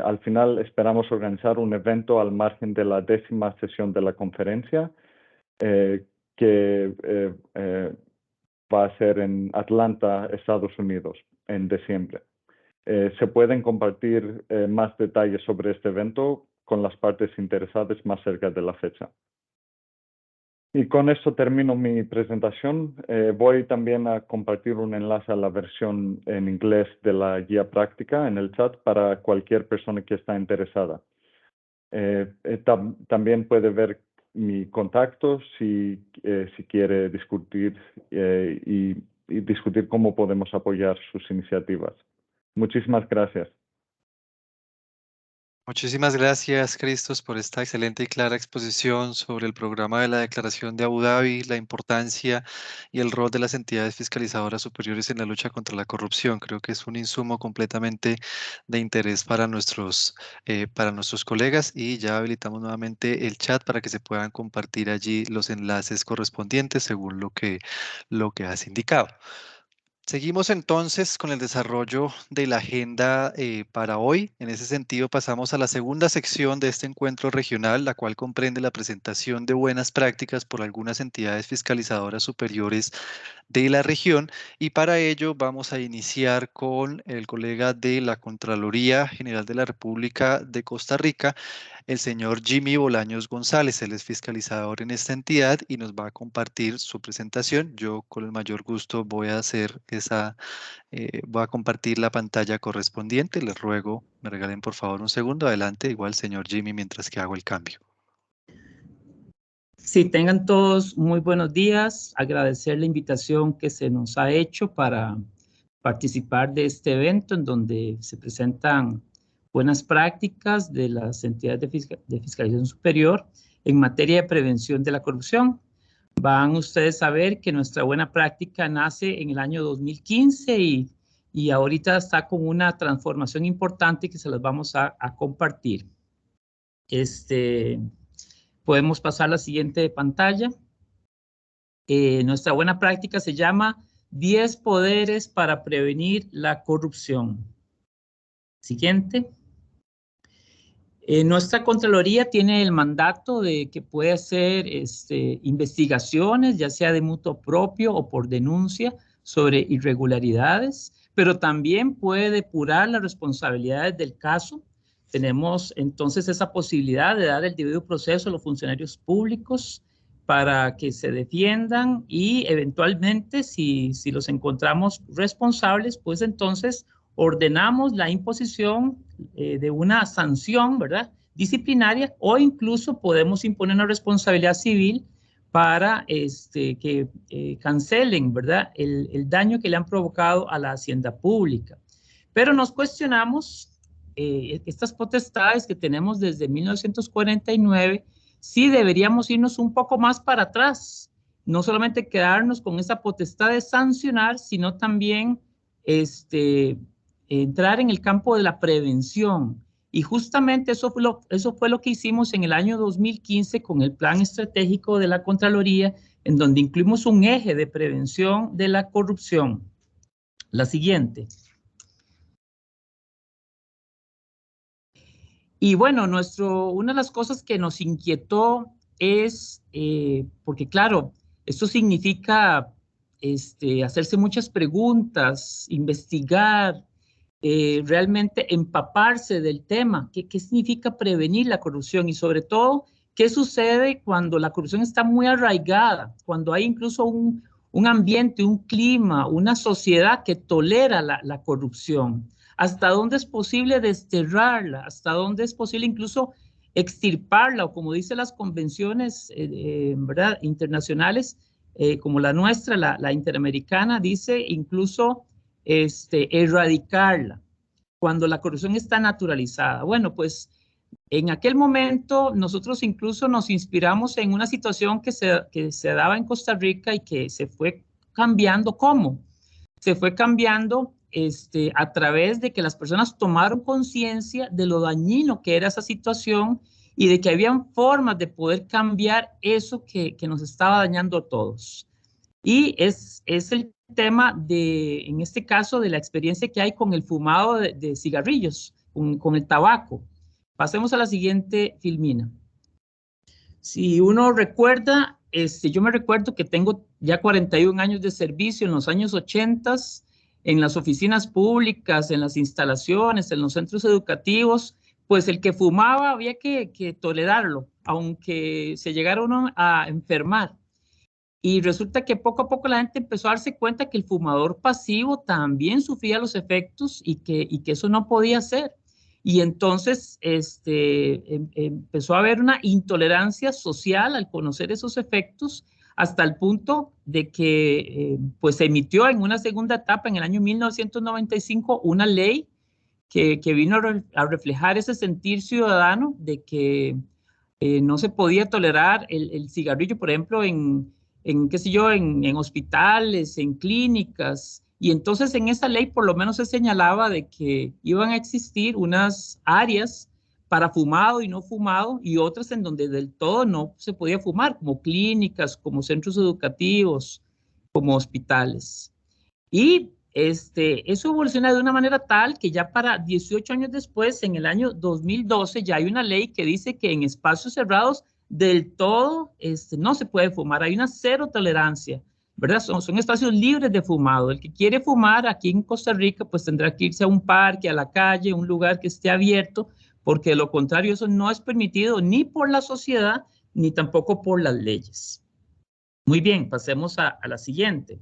E: al final esperamos organizar un evento al margen de la 10ª sesión de la conferencia que va a ser en Atlanta, Estados Unidos, en diciembre. Se pueden compartir más detalles sobre este evento con las partes interesadas más cerca de la fecha. Y con esto termino mi presentación. Voy también a compartir un enlace a la versión en inglés de la guía práctica en el chat para cualquier persona que está interesada. También puede ver mi contacto si quiere discutir y discutir cómo podemos apoyar sus iniciativas. Muchísimas gracias.
B: Muchísimas gracias, Cristos, por esta excelente y clara exposición sobre el programa de la Declaración de Abu Dhabi, la importancia y el rol de las entidades fiscalizadoras superiores en la lucha contra la corrupción. Creo que es un insumo completamente de interés para nuestros colegas, y ya habilitamos nuevamente el chat para que se puedan compartir allí los enlaces correspondientes según lo que has indicado. Seguimos entonces con el desarrollo de la agenda para hoy. En ese sentido, pasamos a la segunda sección de este encuentro regional, la cual comprende la presentación de buenas prácticas por algunas entidades fiscalizadoras superiores de la región, y para ello vamos a iniciar con el colega de la Contraloría General de la República de Costa Rica, el señor Jimmy Bolaños González. Él es fiscalizador en esta entidad y nos va a compartir su presentación. Yo con el mayor gusto voy a hacer voy a compartir la pantalla correspondiente. Les ruego, me regalen por favor un segundo. Adelante, igual señor Jimmy, mientras que hago el cambio.
F: Sí, tengan todos muy buenos días. Agradecer la invitación que se nos ha hecho para participar de este evento en donde se presentan buenas prácticas de las entidades de fiscalización superior en materia de prevención de la corrupción. Van ustedes a ver que nuestra buena práctica nace en el año 2015 y ahorita está con una transformación importante que se las vamos a compartir. Podemos pasar a la siguiente pantalla. Nuestra buena práctica se llama 10 poderes para prevenir la corrupción. Siguiente. Nuestra Contraloría tiene el mandato de que puede hacer investigaciones, ya sea de mutuo propio o por denuncia, sobre irregularidades, pero también puede depurar las responsabilidades del caso. Tenemos entonces esa posibilidad de dar el debido proceso a los funcionarios públicos para que se defiendan y eventualmente si los encontramos responsables, pues entonces ordenamos la imposición de una sanción, ¿verdad?, disciplinaria, o incluso podemos imponer una responsabilidad civil para que cancelen, ¿verdad?, el daño que le han provocado a la hacienda pública. Pero nos cuestionamos estas potestades que tenemos desde 1949, sí deberíamos irnos un poco más para atrás, no solamente quedarnos con esa potestad de sancionar, sino también entrar en el campo de la prevención. Y justamente eso fue lo que hicimos en el año 2015 con el Plan Estratégico de la Contraloría, en donde incluimos un eje de prevención de la corrupción. La siguiente. Y bueno, una de las cosas que nos inquietó es, porque claro, esto significa hacerse muchas preguntas, investigar, realmente empaparse del tema. ¿Qué significa prevenir la corrupción? Y sobre todo, ¿qué sucede cuando la corrupción está muy arraigada? Cuando hay incluso un ambiente, un clima, una sociedad que tolera la corrupción. ¿Hasta dónde es posible desterrarla? ¿Hasta dónde es posible incluso extirparla? O como dicen las convenciones ¿verdad?, internacionales, como la nuestra, la interamericana, dice incluso erradicarla, cuando la corrupción está naturalizada. Bueno, pues en aquel momento nosotros incluso nos inspiramos en una situación que se daba en Costa Rica y que se fue cambiando. ¿Cómo? Se fue cambiando a través de que las personas tomaron conciencia de lo dañino que era esa situación y de que habían formas de poder cambiar eso que nos estaba dañando a todos. Y es el tema en este caso, de la experiencia que hay con el fumado de cigarrillos, con el tabaco. Pasemos a la siguiente filmina. Si uno recuerda, yo me recuerdo que tengo ya 41 años de servicio en los años 80, en las oficinas públicas, en las instalaciones, en los centros educativos, pues el que fumaba había que tolerarlo, aunque se llegara uno a enfermar. Y resulta que poco a poco la gente empezó a darse cuenta que el fumador pasivo también sufría los efectos y que eso no podía ser. Y entonces empezó a haber una intolerancia social al conocer esos efectos, hasta el punto de que pues se emitió en una segunda etapa, en el año 1995, una ley que vino a reflejar ese sentir ciudadano de que no se podía tolerar el cigarrillo, por ejemplo, qué sé yo, en hospitales, en clínicas. Y entonces en esa ley por lo menos se señalaba de que iban a existir unas áreas para fumado y no fumado y otras en donde del todo no se podía fumar, como clínicas, como centros educativos, como hospitales. Y eso evoluciona de una manera tal que ya para 18 años después, en el año 2012, ya hay una ley que dice que en espacios cerrados del todo no se puede fumar, hay una cero tolerancia, ¿verdad? Son espacios libres de fumado. El que quiere fumar aquí en Costa Rica, pues tendrá que irse a un parque, a la calle, un lugar que esté abierto, porque de lo contrario eso no es permitido ni por la sociedad, ni tampoco por las leyes. Muy bien, pasemos a la siguiente.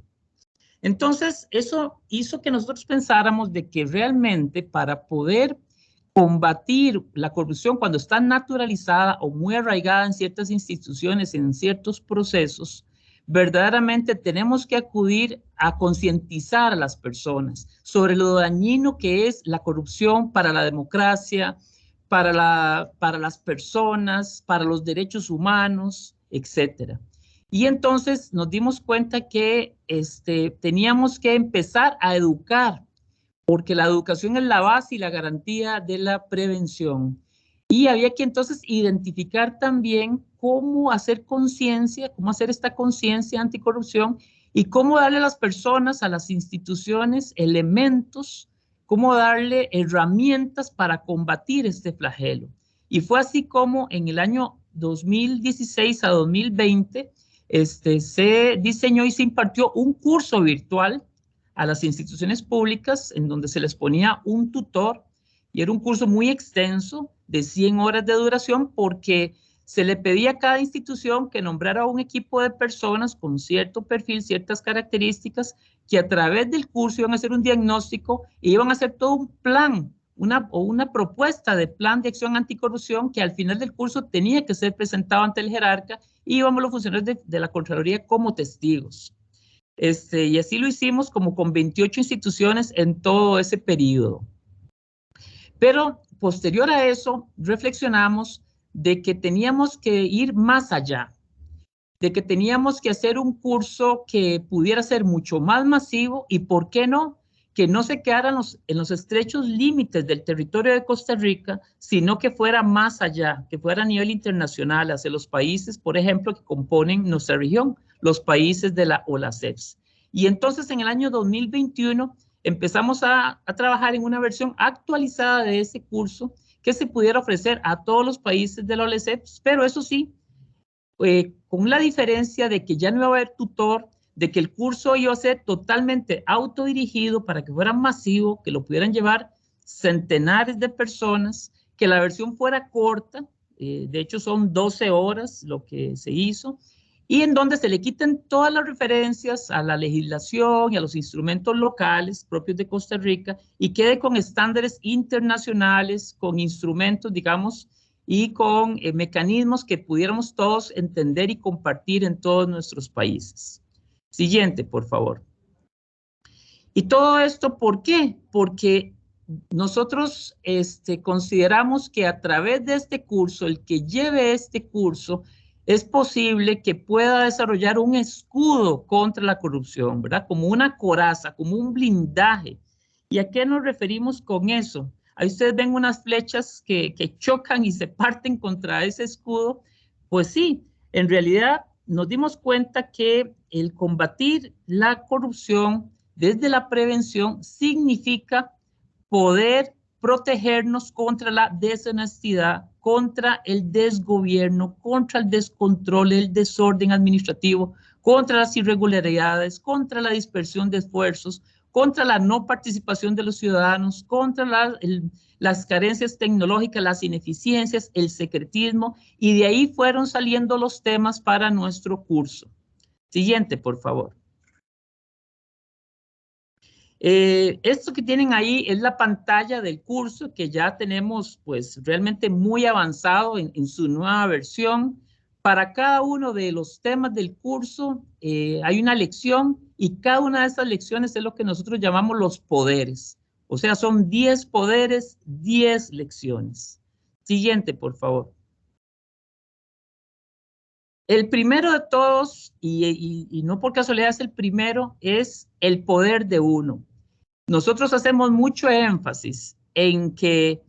F: Entonces, eso hizo que nosotros pensáramos de que realmente para poder combatir la corrupción cuando está naturalizada o muy arraigada en ciertas instituciones, en ciertos procesos, verdaderamente tenemos que acudir a concientizar a las personas sobre lo dañino que es la corrupción para la democracia, para las personas, para los derechos humanos, etcétera. Y entonces nos dimos cuenta que teníamos que empezar a educar, porque la educación es la base y la garantía de la prevención. Y había que entonces identificar también cómo hacer conciencia, cómo hacer esta conciencia anticorrupción y cómo darle a las personas, a las instituciones, elementos, cómo darle herramientas para combatir este flagelo. Y fue así como en el año 2016 a 2020, se diseñó y se impartió un curso virtual a las instituciones públicas en donde se les ponía un tutor y era un curso muy extenso de 100 horas de duración porque se le pedía a cada institución que nombrara un equipo de personas con cierto perfil, ciertas características, que a través del curso iban a hacer un diagnóstico e iban a hacer todo un plan, una propuesta de plan de acción anticorrupción que al final del curso tenía que ser presentado ante el jerarca y íbamos los funcionarios de la Contraloría como testigos. Y así lo hicimos como con 28 instituciones en todo ese periodo. Pero posterior a eso, reflexionamos de que teníamos que ir más allá, de que teníamos que hacer un curso que pudiera ser mucho más masivo y, ¿por qué no?, que no se quedara en los estrechos límites del territorio de Costa Rica, sino que fuera más allá, que fuera a nivel internacional, hacia los países, por ejemplo, que componen nuestra región, los países de la OLACEFS. Y entonces en el año 2021 empezamos a trabajar en una versión actualizada de ese curso que se pudiera ofrecer a todos los países de la OLACEFS, pero eso sí, con la diferencia de que ya no iba a haber tutor, de que el curso iba a ser totalmente autodirigido para que fuera masivo, que lo pudieran llevar centenares de personas, que la versión fuera corta, de hecho son 12 horas lo que se hizo, y en donde se le quiten todas las referencias a la legislación y a los instrumentos locales propios de Costa Rica y quede con estándares internacionales, con instrumentos, digamos, y con mecanismos que pudiéramos todos entender y compartir en todos nuestros países. Siguiente, por favor. Y todo esto, ¿por qué? Porque nosotros consideramos que a través de este curso, el que lleve este curso, es posible que pueda desarrollar un escudo contra la corrupción, ¿verdad? Como una coraza, como un blindaje. ¿Y a qué nos referimos con eso? Ahí ustedes ven unas flechas que chocan y se parten contra ese escudo. Pues sí, en realidad nos dimos cuenta que el combatir la corrupción desde la prevención significa poder protegernos contra la deshonestidad, contra el desgobierno, contra el descontrol, el desorden administrativo, contra las irregularidades, contra la dispersión de esfuerzos, contra la no participación de los ciudadanos, contra las carencias tecnológicas, las ineficiencias, el secretismo, y de ahí fueron saliendo los temas para nuestro curso. Siguiente, por favor. Esto que tienen ahí es la pantalla del curso que ya tenemos pues realmente muy avanzado en su nueva versión. Para cada uno de los temas del curso hay una lección y cada una de esas lecciones es lo que nosotros llamamos los poderes. O sea, son 10 poderes, 10 lecciones. Siguiente, por favor. El primero de todos, y no por casualidad es el primero, es el poder de uno. Nosotros hacemos mucho énfasis en que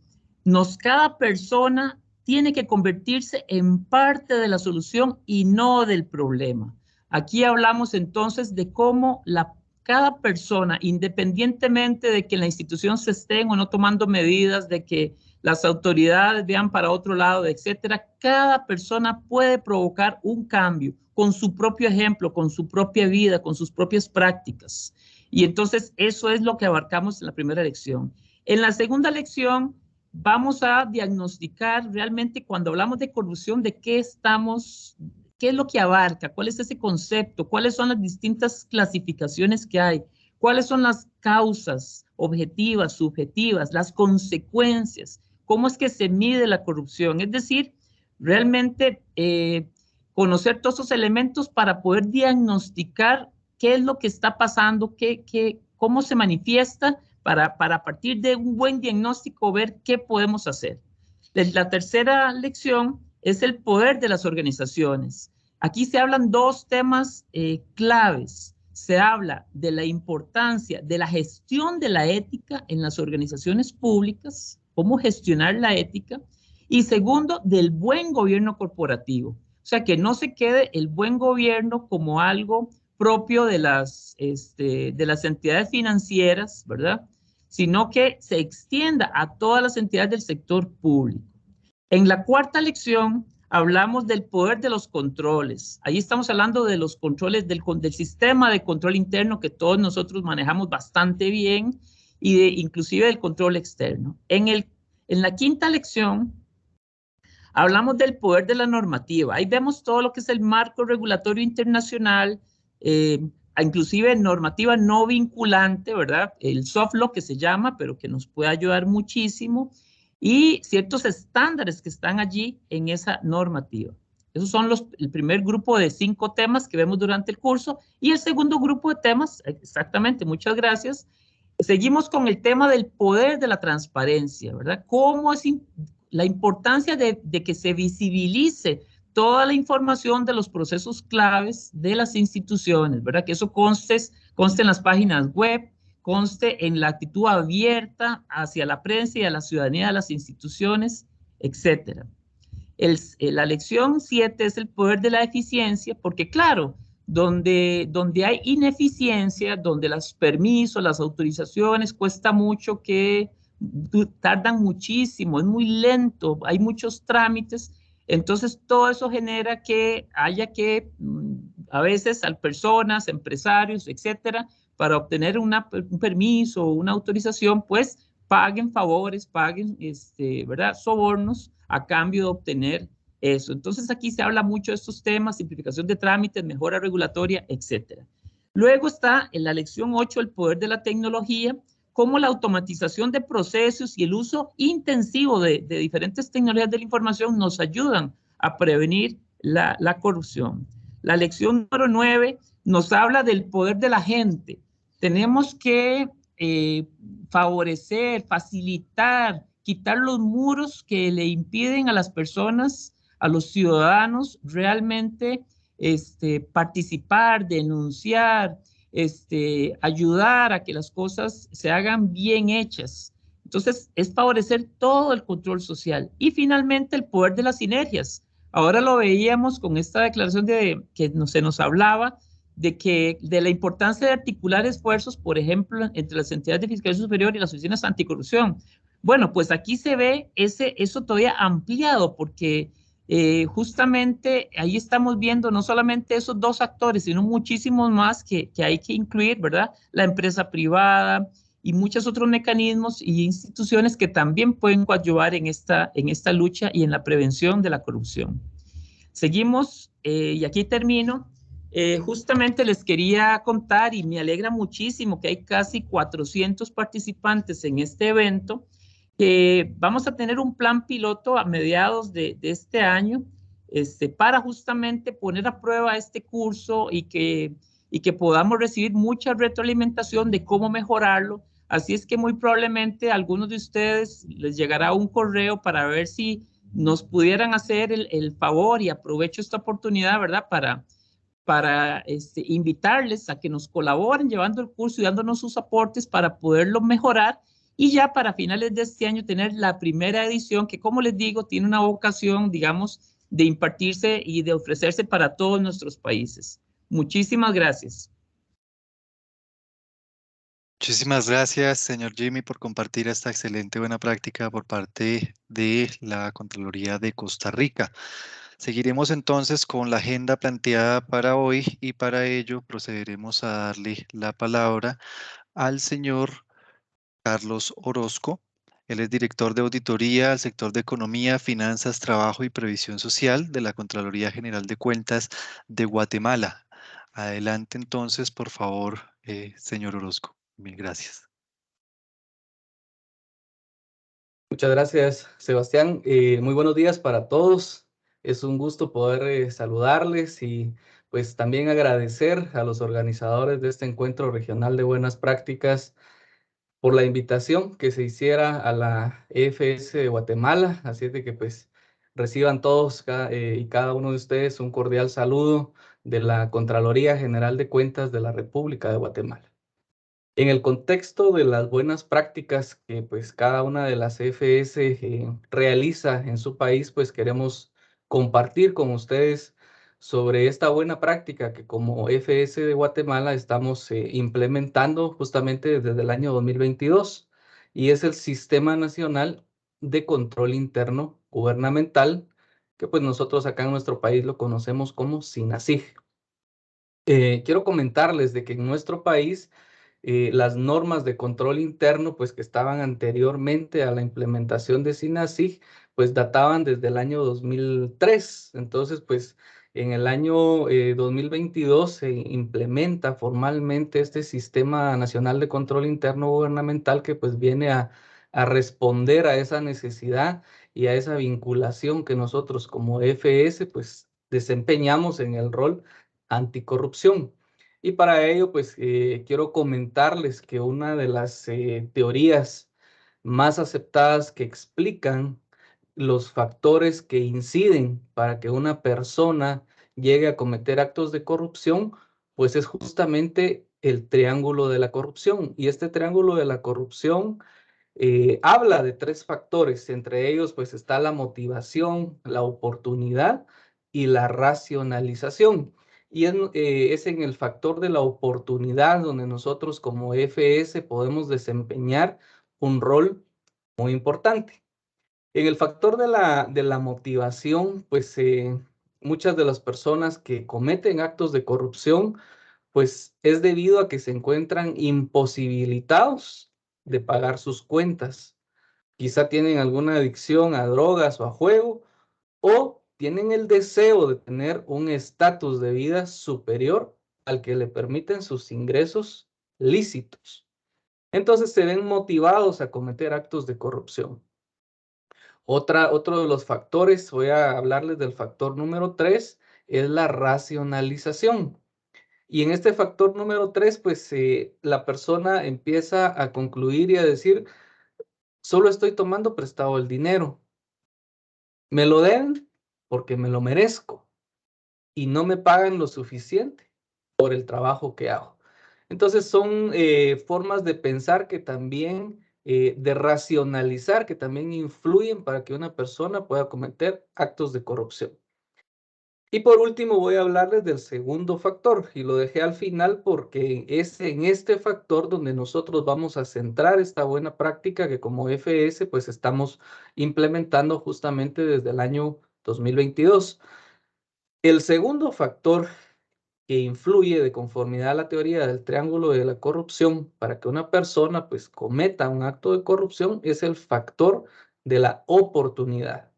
F: cada persona tiene que convertirse en parte de la solución y no del problema. Aquí hablamos entonces de cómo cada persona, independientemente de que la institución se estén o no tomando medidas, de que las autoridades vean para otro lado, etcétera, cada persona puede provocar un cambio con su propio ejemplo, con su propia vida, con sus propias prácticas. Y entonces eso es lo que abarcamos en la primera lección. En la segunda lección vamos a diagnosticar realmente cuando hablamos de corrupción, de qué es lo que abarca, cuál es ese concepto, cuáles son las distintas clasificaciones que hay, cuáles son las causas objetivas, subjetivas, las consecuencias, cómo es que se mide la corrupción. Es decir, realmente conocer todos esos elementos para poder diagnosticar qué es lo que está pasando, cómo se manifiesta, para a partir de un buen diagnóstico ver qué podemos hacer. La tercera lección es el poder de las organizaciones. Aquí se hablan dos temas claves. Se habla de la importancia de la gestión de la ética en las organizaciones públicas, cómo gestionar la ética, y segundo, del buen gobierno corporativo. O sea, que no se quede el buen gobierno como algo propio de las entidades financieras, ¿verdad? Sino que se extienda a todas las entidades del sector público. En la cuarta lección hablamos del poder de los controles. Ahí estamos hablando de los controles del sistema de control interno que todos nosotros manejamos bastante bien y inclusive del control externo. En la quinta lección hablamos del poder de la normativa. Ahí vemos todo lo que es el marco regulatorio internacional, inclusive normativa no vinculante, ¿verdad? El soft law que se llama, pero que nos puede ayudar muchísimo, y ciertos estándares que están allí en esa normativa. Esos son el primer grupo de 5 temas que vemos durante el curso, y el segundo grupo de temas, exactamente, muchas gracias. Seguimos con el tema del poder de la transparencia, ¿verdad? Cómo es la importancia de que se visibilice toda la información de los procesos claves de las instituciones, ¿verdad? Que eso conste en las páginas web, conste en la actitud abierta hacia la prensa y a la ciudadanía de las instituciones, etc. La lección 7 es el poder de la eficiencia, porque claro, donde hay ineficiencia, donde los permisos, las autorizaciones, cuesta mucho, tardan muchísimo, es muy lento, hay muchos trámites. Entonces, todo eso genera que haya que, a veces, a personas, empresarios, etcétera, para obtener un permiso o una autorización, pues paguen favores, paguen ¿verdad? Sobornos a cambio de obtener eso. Entonces, aquí se habla mucho de estos temas, simplificación de trámites, mejora regulatoria, etcétera. Luego está en la lección 8 el poder de la tecnología, cómo la automatización de procesos y el uso intensivo de diferentes tecnologías de la información nos ayudan a prevenir la corrupción. La lección número 9 nos habla del poder de la gente. Tenemos que favorecer, facilitar, quitar los muros que le impiden a las personas, a los ciudadanos, realmente participar, denunciar, ayudar a que las cosas se hagan bien hechas. Entonces, es favorecer todo el control social. Y finalmente, el poder de las sinergias. Ahora lo veíamos con esta declaración que se nos hablaba de la importancia de articular esfuerzos, por ejemplo, entre las entidades de fiscalización superior y las oficinas anticorrupción. Bueno, pues aquí se ve eso todavía ampliado porque justamente ahí estamos viendo no solamente esos dos actores, sino muchísimos más que hay que incluir, ¿verdad? La empresa privada y muchos otros mecanismos y instituciones que también pueden coadyuvar en esta lucha y en la prevención de la corrupción. Seguimos, y aquí termino. Justamente les quería contar y me alegra muchísimo que hay casi 400 participantes en este evento. Vamos a tener un plan piloto a mediados de este año para justamente poner a prueba este curso y que podamos recibir mucha retroalimentación de cómo mejorarlo. Así es que muy probablemente a algunos de ustedes les llegará un correo para ver si nos pudieran hacer el favor, y aprovecho esta oportunidad, ¿verdad? Para invitarles a que nos colaboren llevando el curso y dándonos sus aportes para poderlo mejorar, y ya para finales de este año tener la primera edición que, como les digo, tiene una vocación, digamos, de impartirse y de ofrecerse para todos nuestros países. Muchísimas gracias.
B: Muchísimas gracias, señor Jimmy, por compartir esta excelente buena práctica por parte de la Contraloría de Costa Rica. Seguiremos entonces con la agenda planteada para hoy y para ello procederemos a darle la palabra al señor Carlos Orozco. Él es director de auditoría al sector de economía, finanzas, trabajo y previsión social de la Contraloría General de Cuentas de Guatemala. Adelante entonces, por favor, señor Orozco. Mil gracias.
G: Muchas gracias, Sebastián. Muy buenos días para todos. Es un gusto poder saludarles y pues también agradecer a los organizadores de este encuentro regional de buenas prácticas por la invitación que se hiciera a la EFS de Guatemala. Así es de que pues reciban todos y cada uno de ustedes un cordial saludo de la Contraloría General de Cuentas de la República de Guatemala. En el contexto de las buenas prácticas que pues cada una de las EFS realiza en su país, pues queremos compartir con ustedes sobre esta buena práctica que como EFS de Guatemala estamos implementando justamente desde el año 2022, y es el Sistema Nacional de Control Interno Gubernamental, que pues nosotros acá en nuestro país lo conocemos como SINASIG. Quiero comentarles de que en nuestro país las normas de control interno, pues que estaban anteriormente a la implementación de SINASIG, pues databan desde el año 2003. Entonces, pues en el año 2022 se implementa formalmente este Sistema Nacional de Control Interno Gubernamental que pues viene a responder a esa necesidad y a esa vinculación que nosotros como FS pues desempeñamos en el rol anticorrupción. Y para ello, pues quiero comentarles que una de las teorías más aceptadas que explican los factores que inciden para que una persona llegue a cometer actos de corrupción, pues es justamente el triángulo de la corrupción. Y este triángulo de la corrupción habla de tres factores. Entre ellos, pues está la motivación, la oportunidad y la racionalización. Y es en el factor de la oportunidad donde nosotros como FS podemos desempeñar un rol muy importante. En el factor de la motivación, pues muchas de las personas que cometen actos de corrupción, pues es debido a que se encuentran imposibilitados de pagar sus cuentas. Quizá tienen alguna adicción a drogas o a juego, o tienen el deseo de tener un estatus de vida superior al que le permiten sus ingresos lícitos. Entonces se ven motivados a cometer actos de corrupción. Otro de los factores, voy a hablarles del factor número 3, es la racionalización. Y en este factor número 3, pues la persona empieza a concluir y a decir, solo estoy tomando prestado el dinero. Me lo deben porque me lo merezco y no me pagan lo suficiente por el trabajo que hago. Entonces son formas de pensar que también, de racionalizar, que también influyen para que una persona pueda cometer actos de corrupción. Y por último voy a hablarles del segundo factor y lo dejé al final porque es en este factor donde nosotros vamos a centrar esta buena práctica que como FS pues estamos implementando justamente desde el año 2022. El segundo factor que influye de conformidad a la teoría del triángulo de la corrupción para que una persona pues cometa un acto de corrupción es el factor de la oportunidad.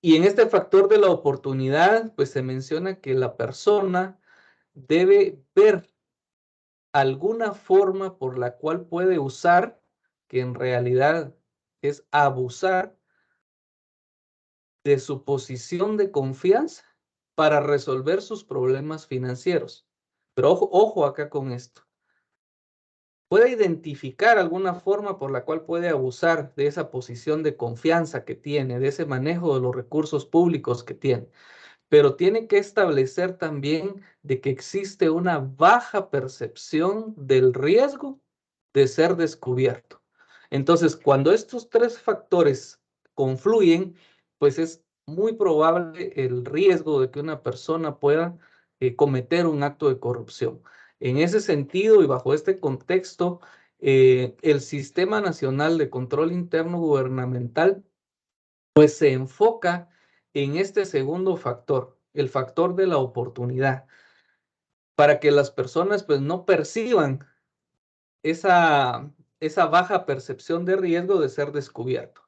G: Y en este factor de la oportunidad, pues se menciona que la persona debe ver alguna forma por la cual puede usar, que en realidad es abusar de su posición de confianza para resolver sus problemas financieros. Pero ojo acá con esto. Puede identificar alguna forma por la cual puede abusar de esa posición de confianza que tiene, de ese manejo de los recursos públicos que tiene. Pero tiene que establecer también de que existe una baja percepción del riesgo de ser descubierto. Entonces, cuando estos tres factores confluyen, pues es muy probable el riesgo de que una persona pueda cometer un acto de corrupción. En ese sentido y bajo este contexto, el Sistema Nacional de Control Interno Gubernamental pues se enfoca en este segundo factor, el factor de la oportunidad, para que las personas pues no perciban esa baja percepción de riesgo de ser descubierto.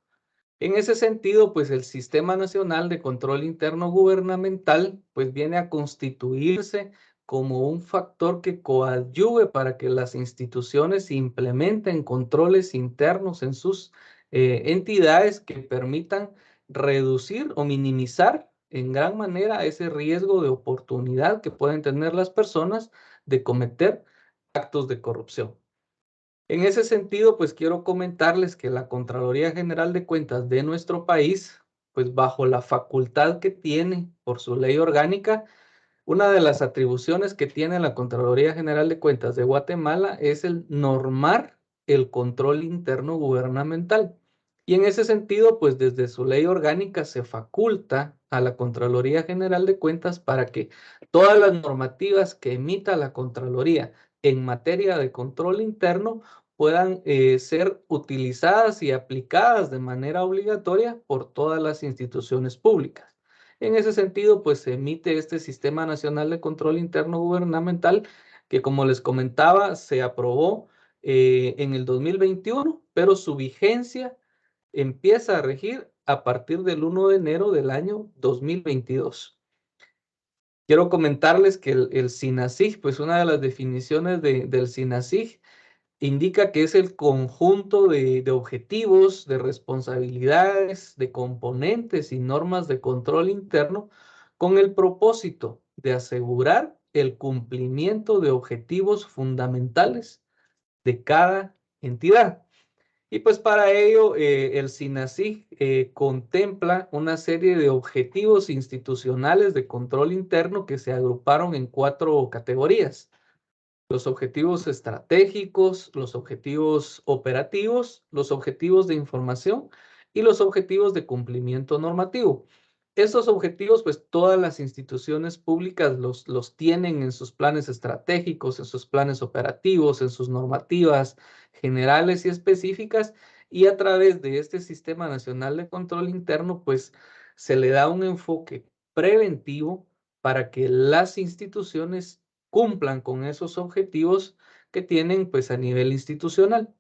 G: En ese sentido, pues el Sistema Nacional de Control Interno Gubernamental pues viene a constituirse como un factor que coadyuve para que las instituciones implementen controles internos en sus entidades que permitan reducir o minimizar en gran manera ese riesgo de oportunidad que pueden tener las personas de cometer actos de corrupción. En ese sentido, pues quiero comentarles que la Contraloría General de Cuentas de nuestro país, pues bajo la facultad que tiene por su ley orgánica, una de las atribuciones que tiene la Contraloría General de Cuentas de Guatemala es el normar el control interno gubernamental. Y en ese sentido, pues desde su ley orgánica se faculta a la Contraloría General de Cuentas para que todas las normativas que emita la Contraloría en materia de control interno puedan ser utilizadas y aplicadas de manera obligatoria por todas las instituciones públicas. En ese sentido, pues se emite este Sistema Nacional de Control Interno Gubernamental que, como les comentaba, se aprobó en el 2021, pero su vigencia empieza a regir a partir del 1 de enero del año 2022. Quiero comentarles que el SINASIG, pues una de las definiciones del SINASIG indica que es el conjunto de objetivos, de responsabilidades, de componentes y normas de control interno con el propósito de asegurar el cumplimiento de objetivos fundamentales de cada entidad. Y pues para ello el SINASIG contempla una serie de objetivos institucionales de control interno que se agruparon en 4 categorías: los objetivos estratégicos, los objetivos operativos, los objetivos de información y los objetivos de cumplimiento normativo. Estos objetivos, pues todas las instituciones públicas los tienen en sus planes estratégicos, en sus planes operativos, en sus normativas generales y específicas, y a través de este Sistema Nacional de Control Interno, pues se le da un enfoque preventivo para que las instituciones cumplan con esos objetivos que tienen pues a nivel institucional.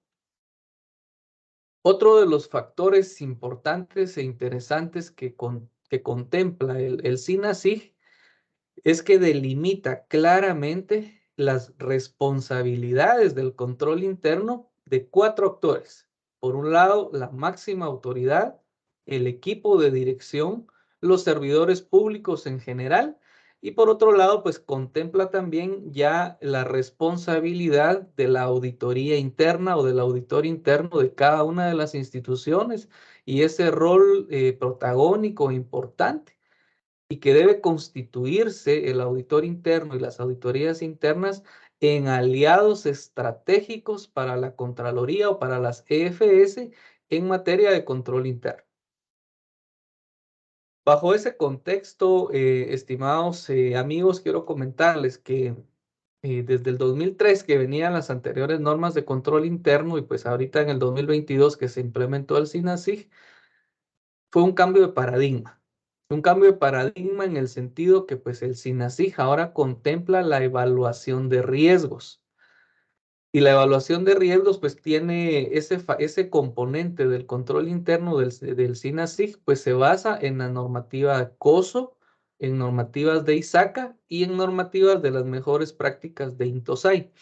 G: Otro de los factores importantes e interesantes que contempla el SINASIG es que delimita claramente las responsabilidades del control interno de 4 actores. Por un lado, la máxima autoridad, el equipo de dirección, los servidores públicos en general, y por otro lado, pues contempla también ya la responsabilidad de la auditoría interna o del auditor interno de cada una de las instituciones y ese rol protagónico importante, y que debe constituirse el auditor interno y las auditorías internas en aliados estratégicos para la Contraloría o para las EFS en materia de control interno. Bajo ese contexto, estimados amigos, quiero comentarles que desde el 2003 que venían las anteriores normas de control interno y pues ahorita en el 2022 que se implementó el SINASIG, fue un cambio de paradigma. Un cambio de paradigma en el sentido que pues el SINASIG ahora contempla la evaluación de riesgos. Y la evaluación de riesgos pues tiene ese componente del control interno del SINASIG, pues se basa en la normativa COSO, en normativas de ISACA y en normativas de las mejores prácticas de INTOSAI.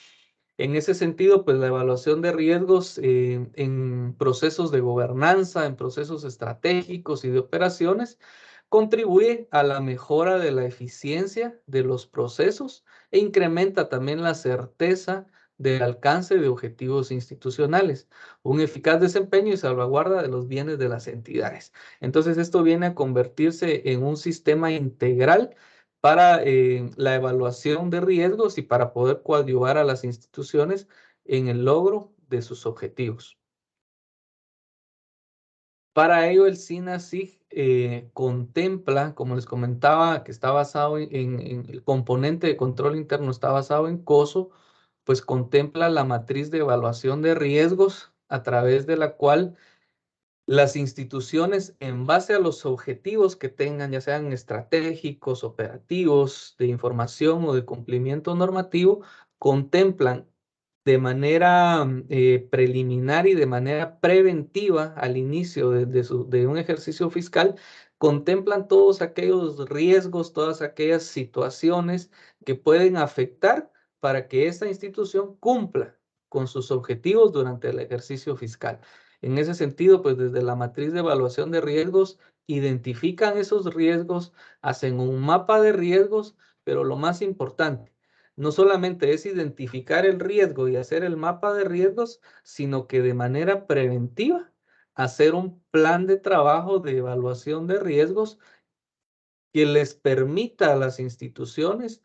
G: En ese sentido, pues la evaluación de riesgos en procesos de gobernanza, en procesos estratégicos y de operaciones, contribuye a la mejora de la eficiencia de los procesos e incrementa también la certeza del alcance de objetivos institucionales, un eficaz desempeño y salvaguarda de los bienes de las entidades. Entonces, esto viene a convertirse en un sistema integral para la evaluación de riesgos y para poder coadyuvar a las instituciones en el logro de sus objetivos. Para ello, el SINASIG contempla, como les comentaba, que está basado en el componente de control interno, está basado en COSO, pues contempla la matriz de evaluación de riesgos a través de la cual las instituciones, en base a los objetivos que tengan, ya sean estratégicos, operativos, de información o de cumplimiento normativo, contemplan de manera preliminar y de manera preventiva al inicio de un ejercicio fiscal, contemplan todos aquellos riesgos, todas aquellas situaciones que pueden afectar para que esta institución cumpla con sus objetivos durante el ejercicio fiscal. En ese sentido, pues desde la matriz de evaluación de riesgos, identifican esos riesgos, hacen un mapa de riesgos, pero lo más importante, no solamente es identificar el riesgo y hacer el mapa de riesgos, sino que de manera preventiva, hacer un plan de trabajo de evaluación de riesgos que les permita a las instituciones,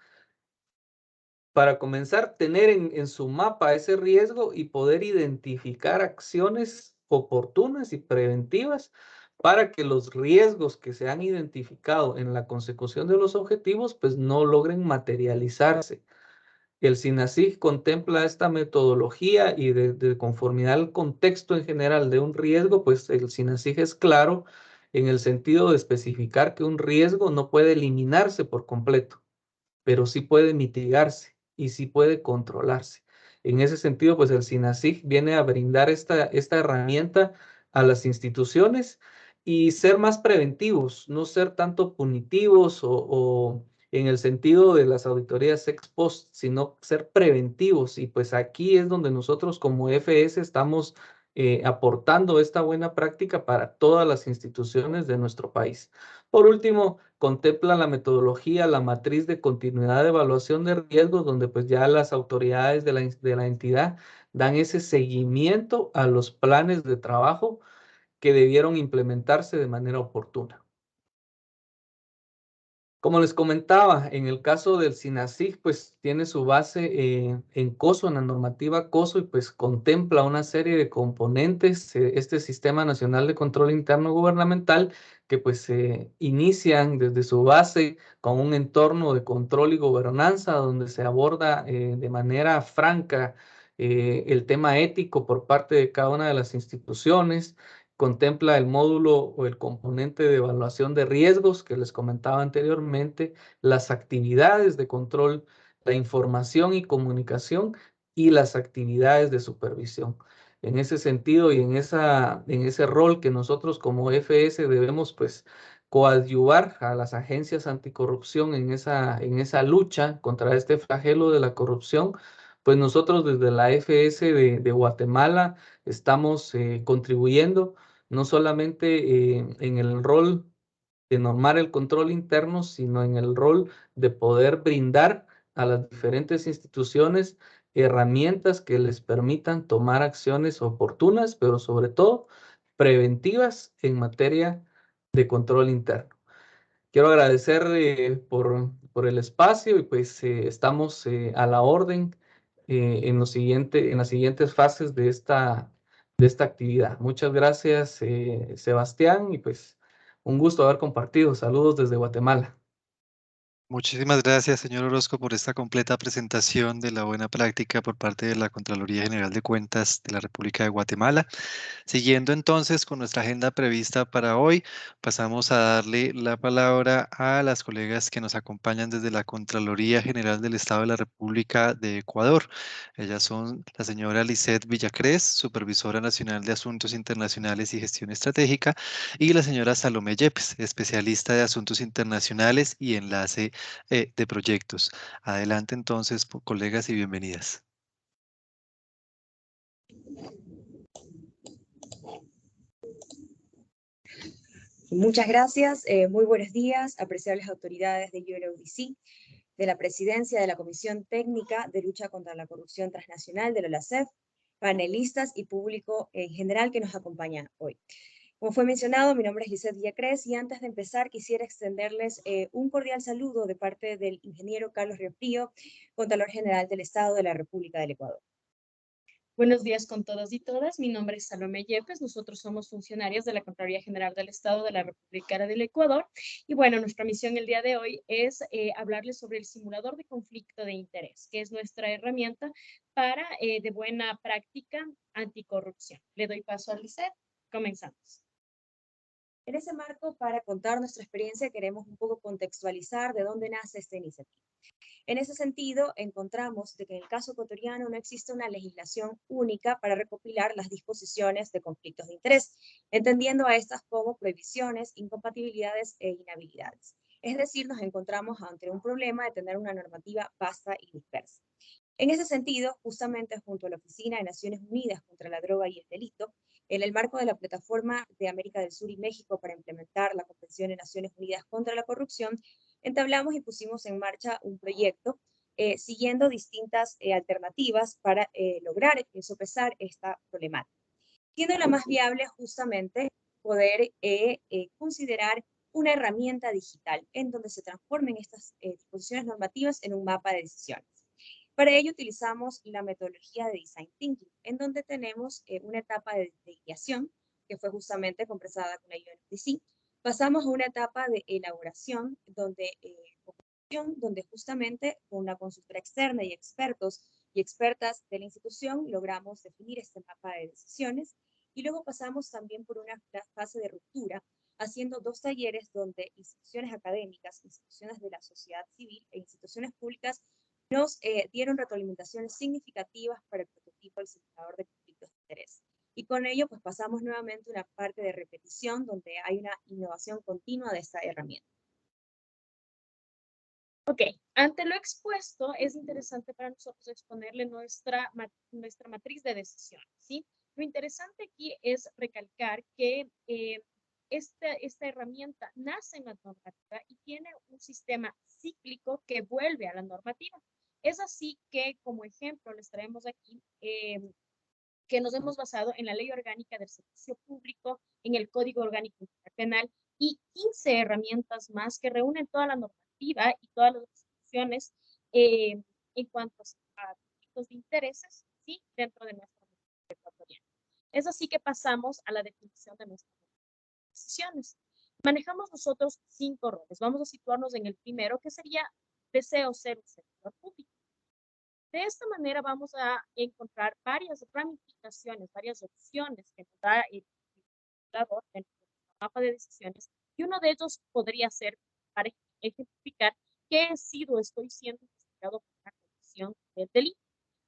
G: para comenzar, tener en su mapa ese riesgo y poder identificar acciones oportunas y preventivas para que los riesgos que se han identificado en la consecución de los objetivos, pues no logren materializarse. El SINASIG contempla esta metodología y de conformidad al contexto en general de un riesgo, pues el SINASIG es claro en el sentido de especificar que un riesgo no puede eliminarse por completo, pero sí puede mitigarse y sí puede controlarse. En ese sentido, pues el SINASIG viene a brindar esta herramienta a las instituciones y ser más preventivos, no ser tanto punitivos o en el sentido de las auditorías ex post, sino ser preventivos. Y pues aquí es donde nosotros como FS estamos aportando esta buena práctica para todas las instituciones de nuestro país. Por último, contempla la metodología, la matriz de continuidad de evaluación de riesgos, donde pues ya las autoridades de la entidad dan ese seguimiento a los planes de trabajo que debieron implementarse de manera oportuna. Como les comentaba, en el caso del SINASIG, pues tiene su base en COSO, en la normativa COSO, y pues contempla una serie de componentes, este Sistema Nacional de Control Interno Gubernamental, que pues se inician desde su base con un entorno de control y gobernanza, donde se aborda de manera franca el tema ético por parte de cada una de las instituciones. Contempla el módulo o el componente de evaluación de riesgos que les comentaba anteriormente, las actividades de control, la información y comunicación y las actividades de supervisión. En ese sentido y en ese rol que nosotros como FS debemos pues coadyuvar a las agencias anticorrupción en esa lucha contra este flagelo de la corrupción, pues nosotros desde la FS de Guatemala estamos contribuyendo no solamente en el rol de normar el control interno, sino en el rol de poder brindar a las diferentes instituciones herramientas que les permitan tomar acciones oportunas, pero sobre todo preventivas en materia de control interno. Quiero agradecer por el espacio y pues estamos a la orden en las siguientes fases de esta actividad. Muchas gracias, Sebastián, y pues Un gusto haber compartido. Saludos desde Guatemala.
B: Muchísimas gracias, señor Orozco, por esta completa presentación de la buena práctica por parte de la Contraloría General de Cuentas de la República de Guatemala. Siguiendo entonces con nuestra agenda prevista para hoy, pasamos a darle la palabra a las colegas que nos acompañan desde la Contraloría General del Estado de la República de Ecuador. Ellas son la señora Lisette Villacrés, Supervisora Nacional de Asuntos Internacionales y Gestión Estratégica, y la señora Salomé Yepes, especialista de Asuntos Internacionales y Enlace de Proyectos. Adelante entonces, colegas, y bienvenidas.
H: Muchas gracias, muy buenos días, apreciables autoridades de UNODC, de la Presidencia de la Comisión Técnica de Lucha contra la Corrupción Transnacional de la OLACEF, panelistas y público en general que nos acompañan hoy. Como fue mencionado, mi nombre es Lisette Villacrés y antes de empezar quisiera extenderles un cordial saludo de parte del ingeniero Carlos Riofrío, Contralor General del Estado de la República del Ecuador.
I: Buenos días con todos y todas. Mi nombre es Salomé Yepes. Nosotros somos funcionarios de la Contraloría General del Estado de la República del Ecuador. Y bueno, nuestra misión el día de hoy es hablarles sobre el simulador de conflicto de interés, que es nuestra herramienta para de buena práctica anticorrupción. Le doy paso a Lisette. Comenzamos.
H: En ese marco, para contar nuestra experiencia, queremos un poco contextualizar de dónde nace esta iniciativa. En ese sentido, encontramos de que en el caso ecuatoriano no existe una legislación única para recopilar las disposiciones de conflictos de interés, entendiendo a estas como prohibiciones, incompatibilidades e inhabilidades. Es decir, nos encontramos ante un problema de tener una normativa vasta y dispersa. En ese sentido, justamente junto a la Oficina de Naciones Unidas contra la Droga y el Delito, en el marco de la Plataforma de América del Sur y México para implementar la Convención de Naciones Unidas contra la Corrupción, entablamos y pusimos en marcha un proyecto siguiendo distintas alternativas para lograr sopesar esta problemática. Siendo la más viable justamente poder considerar una herramienta digital en donde se transformen estas disposiciones normativas en un mapa de decisiones. Para ello utilizamos la metodología de Design Thinking, en donde tenemos una etapa de ideación, que fue justamente conversada con la UNODC. Pasamos a una etapa de elaboración, donde justamente con una consultora externa y expertos y expertas de la institución logramos definir este mapa de decisiones. Y luego pasamos también por una fase de ruptura, haciendo 2 talleres donde instituciones académicas, instituciones de la sociedad civil e instituciones públicas nos dieron retroalimentaciones significativas para el prototipo del simulador de conflictos de interés. Y con ello, pues pasamos nuevamente una parte de repetición donde hay una innovación continua de esta herramienta.
I: Ok, ante lo expuesto, es interesante para nosotros exponerle nuestra matriz de decisiones, ¿sí? Lo interesante aquí es recalcar que esta herramienta nace en la normativa y tiene un sistema cíclico que vuelve a la normativa. Es así que, como ejemplo, les traemos aquí que nos hemos basado en la Ley Orgánica del Servicio Público, en el Código Orgánico Penal y 15 herramientas más que reúnen toda la normativa y todas las instituciones en cuanto a conflictos de intereses, ¿sí? Dentro de nuestra normativa ecuatoriana. Es así que pasamos a la definición de nuestras decisiones. Manejamos nosotros 5 roles. Vamos a situarnos en el primero, que sería deseo ser un servidor público. De esta manera vamos a encontrar varias ramificaciones, varias opciones que nos da el legislador en el mapa de decisiones, y uno de ellos podría ser para ejemplificar que estoy siendo investigado por una comisión del delito.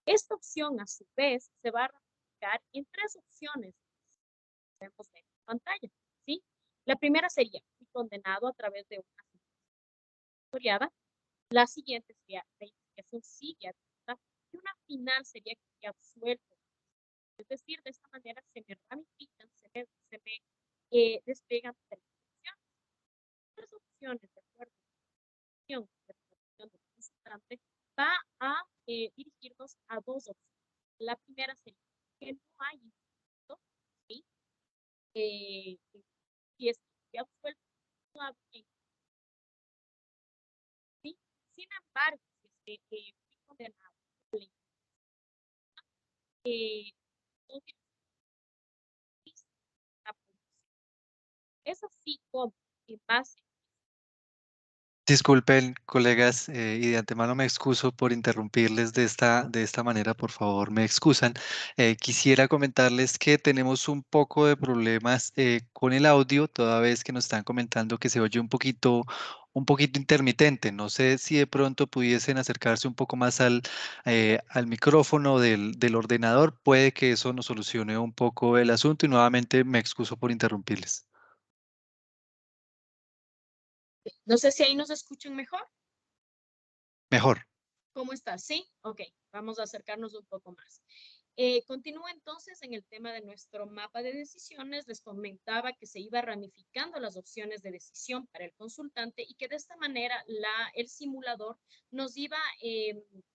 I: Esta opción, a su vez, se va a ramificar en 3 opciones que vemos en pantalla, ¿sí? La primera sería, fui condenado a través de una sentencia. La siguiente sería, la investigación sigue abierta, y una final sería que fui absuelto. Es decir, de esta manera se me ramifican, se me despegan 3 opciones. 3 opciones, de acuerdo a la opción del visitante, va a dirigirnos a 2 opciones. La primera sería que no hay impedimento, ¿sí? Si es que absuelto, no habría, ¿sí? Sin embargo, si es que fui condenado por la es así como en base.
B: Disculpen, colegas, y de antemano me excuso por interrumpirles de esta manera, por favor, me excusan. Quisiera comentarles que tenemos un poco de problemas con el audio, toda vez que nos están comentando que se oye un poquito intermitente. No sé si de pronto pudiesen acercarse un poco más al micrófono del ordenador, puede que eso nos solucione un poco el asunto y nuevamente me excuso por interrumpirles.
I: No sé si ahí nos escuchan mejor.
B: Mejor.
I: ¿Cómo está? ¿Sí? Ok, vamos a acercarnos un poco más. Continúo entonces en el tema de nuestro mapa de decisiones. Les comentaba que se iba ramificando las opciones de decisión para el consultante y que de esta manera el simulador nos iba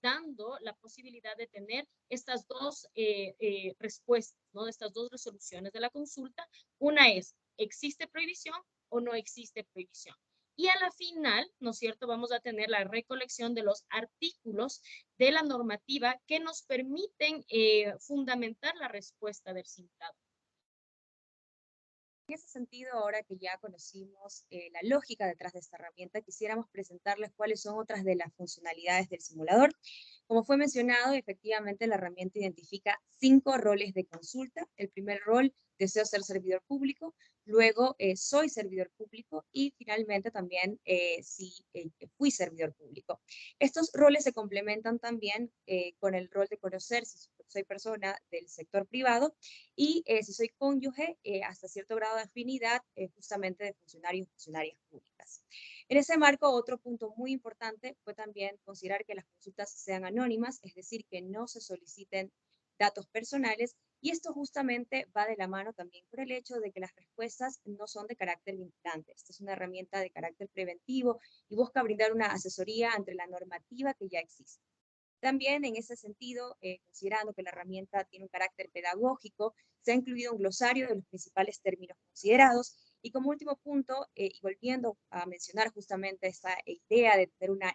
I: dando la posibilidad de tener estas dos respuestas, ¿no? Estas dos resoluciones de la consulta. Una es, ¿existe prohibición o no existe prohibición? Y a la final, ¿no es cierto?, vamos a tener la recolección de los artículos de la normativa que nos permiten fundamentar la respuesta del simulador.
H: En ese sentido, ahora que ya conocimos la lógica detrás de esta herramienta, quisiéramos presentarles cuáles son otras de las funcionalidades del simulador. Como fue mencionado, efectivamente la herramienta identifica 5 roles de consulta. El primer rol, deseo ser servidor público, luego soy servidor público y finalmente también si fui servidor público. Estos roles se complementan también con el rol de conocer si soy persona del sector privado y si soy cónyuge, hasta cierto grado de afinidad justamente de funcionarios y funcionarias públicas. En ese marco, otro punto muy importante fue también considerar que las consultas sean anónimas, es decir, que no se soliciten datos personales, y esto justamente va de la mano también por el hecho de que las respuestas no son de carácter vinculante. Esta es una herramienta de carácter preventivo y busca brindar una asesoría entre la normativa que ya existe. También en ese sentido, considerando que la herramienta tiene un carácter pedagógico, se ha incluido un glosario de los principales términos considerados. Y como último punto, y volviendo a mencionar justamente esta idea de tener una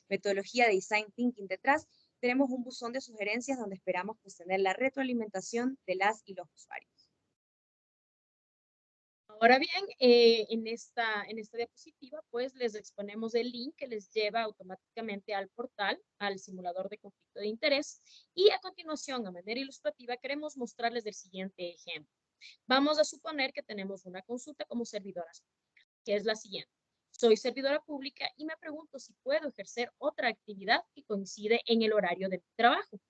H: metodología de design thinking detrás, tenemos un buzón de sugerencias donde esperamos pues, tener la retroalimentación de las y los usuarios.
I: Ahora bien, en esta diapositiva, pues les exponemos el link que les lleva automáticamente al portal, al simulador de conflicto de interés. Y a continuación, a manera ilustrativa, queremos mostrarles el siguiente ejemplo. Vamos a suponer que tenemos una consulta como servidoras públicas, que es la siguiente. Soy servidora pública y me pregunto si puedo ejercer otra actividad que coincide en el horario de mi trabajo.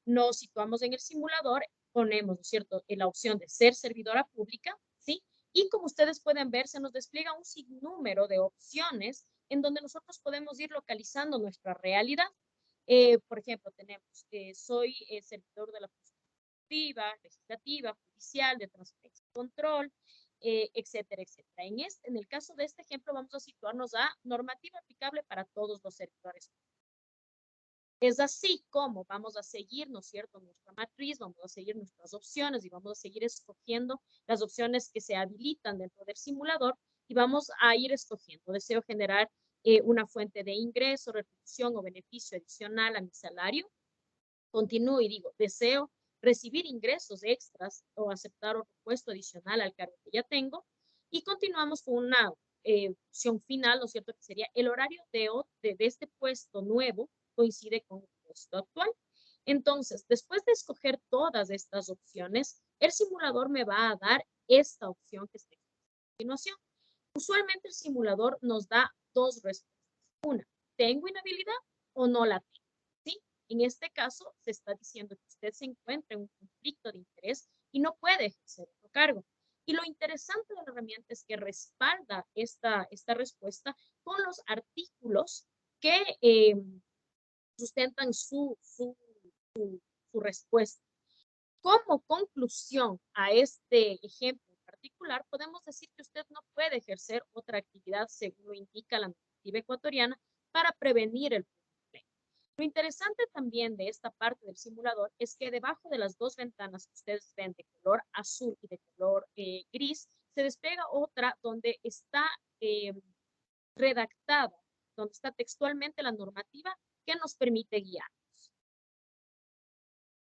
I: Nos situamos en el simulador, ponemos, ¿no es cierto?, en la opción de ser servidora pública, ¿sí? Y como ustedes pueden ver, se nos despliega un sinnúmero de opciones en donde nosotros podemos ir localizando nuestra realidad. Por ejemplo, tenemos, soy servidor de la función legislativa, judicial, de transparencia y control, etcétera, etcétera. En el caso de este ejemplo, vamos a situarnos a normativa aplicable para todos los servidores. Es así como vamos a seguir, ¿no es cierto?, nuestra matriz, vamos a seguir nuestras opciones y vamos a seguir escogiendo las opciones que se habilitan dentro del simulador y vamos a ir escogiendo. Deseo generar una fuente de ingreso, retribución o beneficio adicional a mi salario. Continúo y digo, deseo recibir ingresos extras o aceptar otro puesto adicional al cargo que ya tengo. Y continuamos con una opción final, ¿no es cierto?, que sería el horario de este puesto nuevo coincide con el puesto actual. Entonces, después de escoger todas estas opciones, el simulador me va a dar esta opción que está a continuación. Usualmente el simulador nos da dos respuestas. Una, ¿tengo inhabilidad o no la tengo? ¿Sí? En este caso, se está diciendo que usted se encuentra en un conflicto de interés y no puede ejercer otro cargo. Y lo interesante de la herramienta es que respalda esta respuesta con los artículos que sustentan su respuesta. Como conclusión a este ejemplo en particular, podemos decir que usted no puede ejercer otra actividad según lo indica la normativa ecuatoriana para prevenir el empleo. Lo interesante también de esta parte del simulador es que debajo de las dos ventanas que ustedes ven de color azul y de color gris, se despega otra donde está redactada, donde está textualmente la normativa que nos permite guiarnos.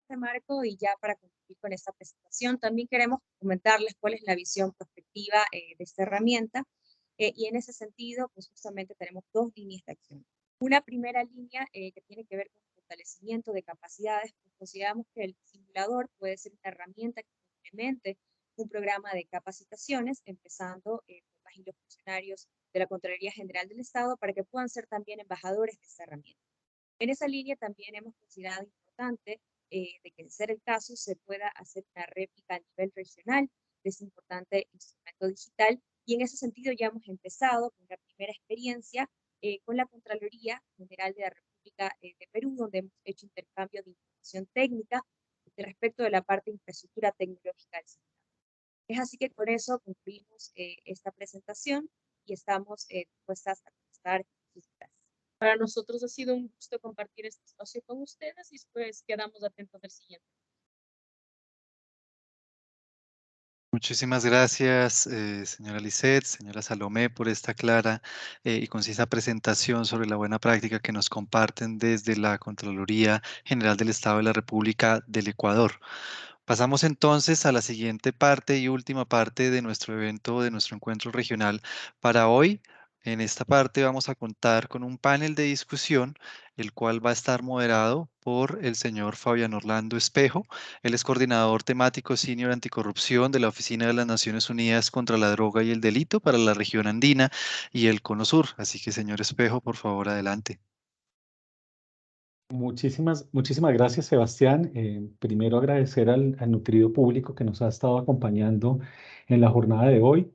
H: este marco y ya para concluir con esta presentación, también queremos comentarles cuál es la visión prospectiva de esta herramienta. Y en ese sentido, pues justamente tenemos dos líneas de acción. Una primera línea que tiene que ver con el fortalecimiento de capacidades, pues consideramos que el simulador puede ser una herramienta que complemente un programa de capacitaciones, empezando por las y los funcionarios de la Contraloría General del Estado, para que puedan ser también embajadores de esta herramienta. En esa línea también hemos considerado importante de que, de ser el caso, se pueda hacer una réplica a nivel regional de este importante instrumento digital, y en ese sentido ya hemos empezado con una primera experiencia con la Contraloría General de la República de Perú, donde hemos hecho intercambio de información técnica respecto de la parte de infraestructura tecnológica del sistema. Es así que con eso concluimos esta presentación y estamos dispuestas a contestar sus dudas.
I: Para nosotros ha sido un gusto compartir este espacio con ustedes y pues quedamos atentos al siguiente.
B: Muchísimas gracias, señora Lisset, señora Salomé, por esta clara y concisa presentación sobre la buena práctica que nos comparten desde la Contraloría General del Estado de la República del Ecuador. Pasamos entonces a la siguiente parte y última parte de nuestro evento, de nuestro encuentro regional para hoy. En esta parte vamos a contar con un panel de discusión, el cual va a estar moderado por el señor Fabián Orlando Espejo. Él es coordinador temático senior anticorrupción de la Oficina de las Naciones Unidas contra la Droga y el Delito para la región andina y el Cono Sur. Así que, señor Espejo, por favor, adelante.
J: Muchísimas gracias, Sebastián. Primero agradecer al nutrido público que nos ha estado acompañando en la jornada de hoy.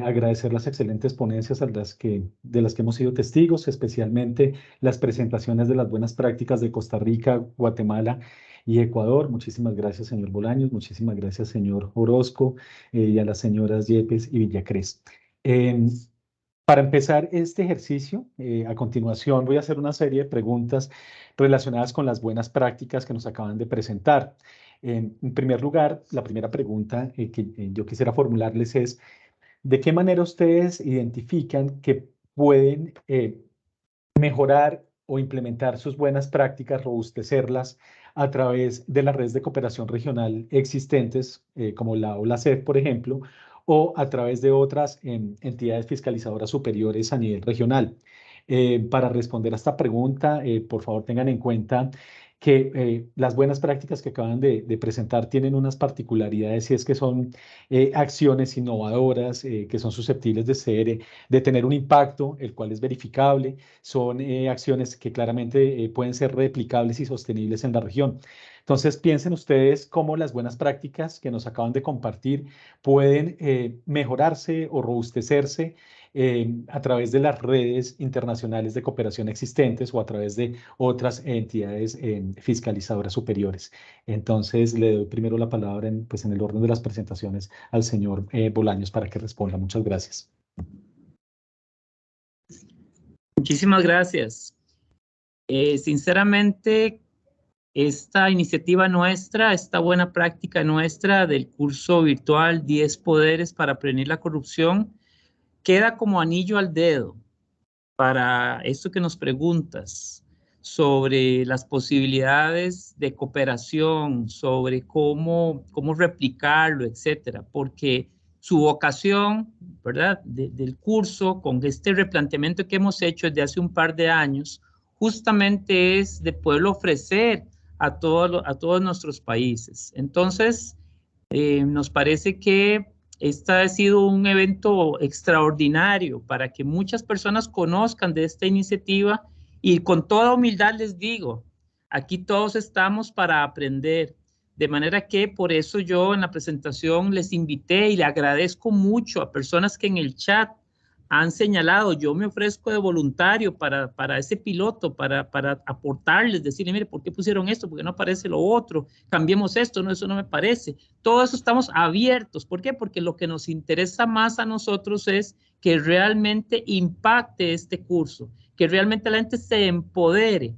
J: Agradecer las excelentes ponencias de las que hemos sido testigos, especialmente las presentaciones de las buenas prácticas de Costa Rica, Guatemala y Ecuador. Muchísimas gracias, señor Bolaños. Muchísimas gracias, señor Orozco, y a las señoras Yepes y Villacrés. Para empezar este ejercicio, a continuación voy a hacer una serie de preguntas relacionadas con las buenas prácticas que nos acaban de presentar. En primer lugar, la primera pregunta que yo quisiera formularles es: ¿de qué manera ustedes identifican que pueden mejorar o implementar sus buenas prácticas, robustecerlas a través de las redes de cooperación regional existentes, como la OLACEF, por ejemplo, o a través de otras entidades fiscalizadoras superiores a nivel regional? Para responder a esta pregunta, por favor tengan en cuenta que las buenas prácticas que acaban de presentar tienen unas particularidades, y es que son acciones innovadoras que son susceptibles de tener un impacto, el cual es verificable. Son acciones que claramente pueden ser replicables y sostenibles en la región. Entonces, piensen ustedes cómo las buenas prácticas que nos acaban de compartir pueden mejorarse o robustecerse a través de las redes internacionales de cooperación existentes o a través de otras entidades fiscalizadoras superiores. Entonces, le doy primero la palabra en el orden de las presentaciones al señor Bolaños para que responda. Muchas gracias.
F: Muchísimas gracias. Sinceramente, esta iniciativa nuestra, esta buena práctica nuestra del curso virtual 10 Poderes para Prevenir la Corrupción, queda como anillo al dedo para esto que nos preguntas sobre las posibilidades de cooperación, sobre cómo replicarlo, etcétera, porque su vocación, ¿verdad?, del curso, con este replanteamiento que hemos hecho desde hace un par de años, justamente es de poderlo ofrecer a todos nuestros países. Entonces, nos parece que este ha sido un evento extraordinario para que muchas personas conozcan de esta iniciativa, y con toda humildad les digo, aquí todos estamos para aprender, de manera que por eso yo en la presentación les invité y le agradezco mucho a personas que en el chat han señalado: yo me ofrezco de voluntario para ese piloto, para aportarles, decirle, mire, ¿por qué pusieron esto? ¿Por qué no aparece lo otro? Cambiemos esto, no, eso no me parece. Todo eso estamos abiertos. ¿Por qué? Porque lo que nos interesa más a nosotros es que realmente impacte este curso, que realmente la gente se empodere.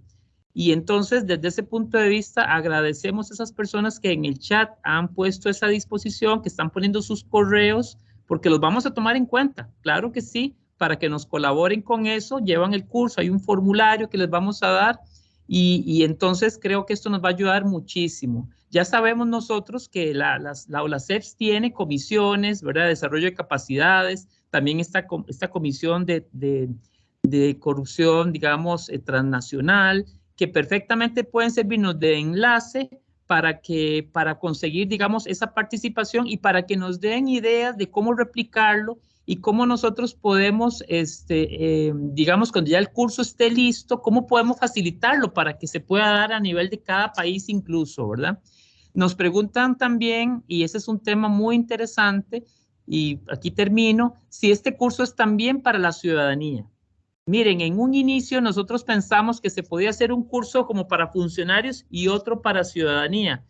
F: Y entonces, desde ese punto de vista, agradecemos a esas personas que en el chat han puesto esa disposición, que están poniendo sus correos, porque los vamos a tomar en cuenta, claro que sí, para que nos colaboren con eso. Llevan el curso, hay un formulario que les vamos a dar, Y entonces creo que esto nos va a ayudar muchísimo. Ya sabemos nosotros que la OLACEF tiene comisiones, ¿verdad? De desarrollo de capacidades, también esta comisión de corrupción, digamos, transnacional, que perfectamente pueden servirnos de enlace para conseguir, digamos, esa participación y para que nos den ideas de cómo replicarlo y cómo nosotros podemos, digamos, cuando ya el curso esté listo, cómo podemos facilitarlo para que se pueda dar a nivel de cada país incluso, ¿verdad? Nos preguntan también, y ese es un tema muy interesante, y aquí termino, si este curso es también para la ciudadanía. Miren, en un inicio nosotros pensamos que se podía hacer un curso como para funcionarios y otro para ciudadanía,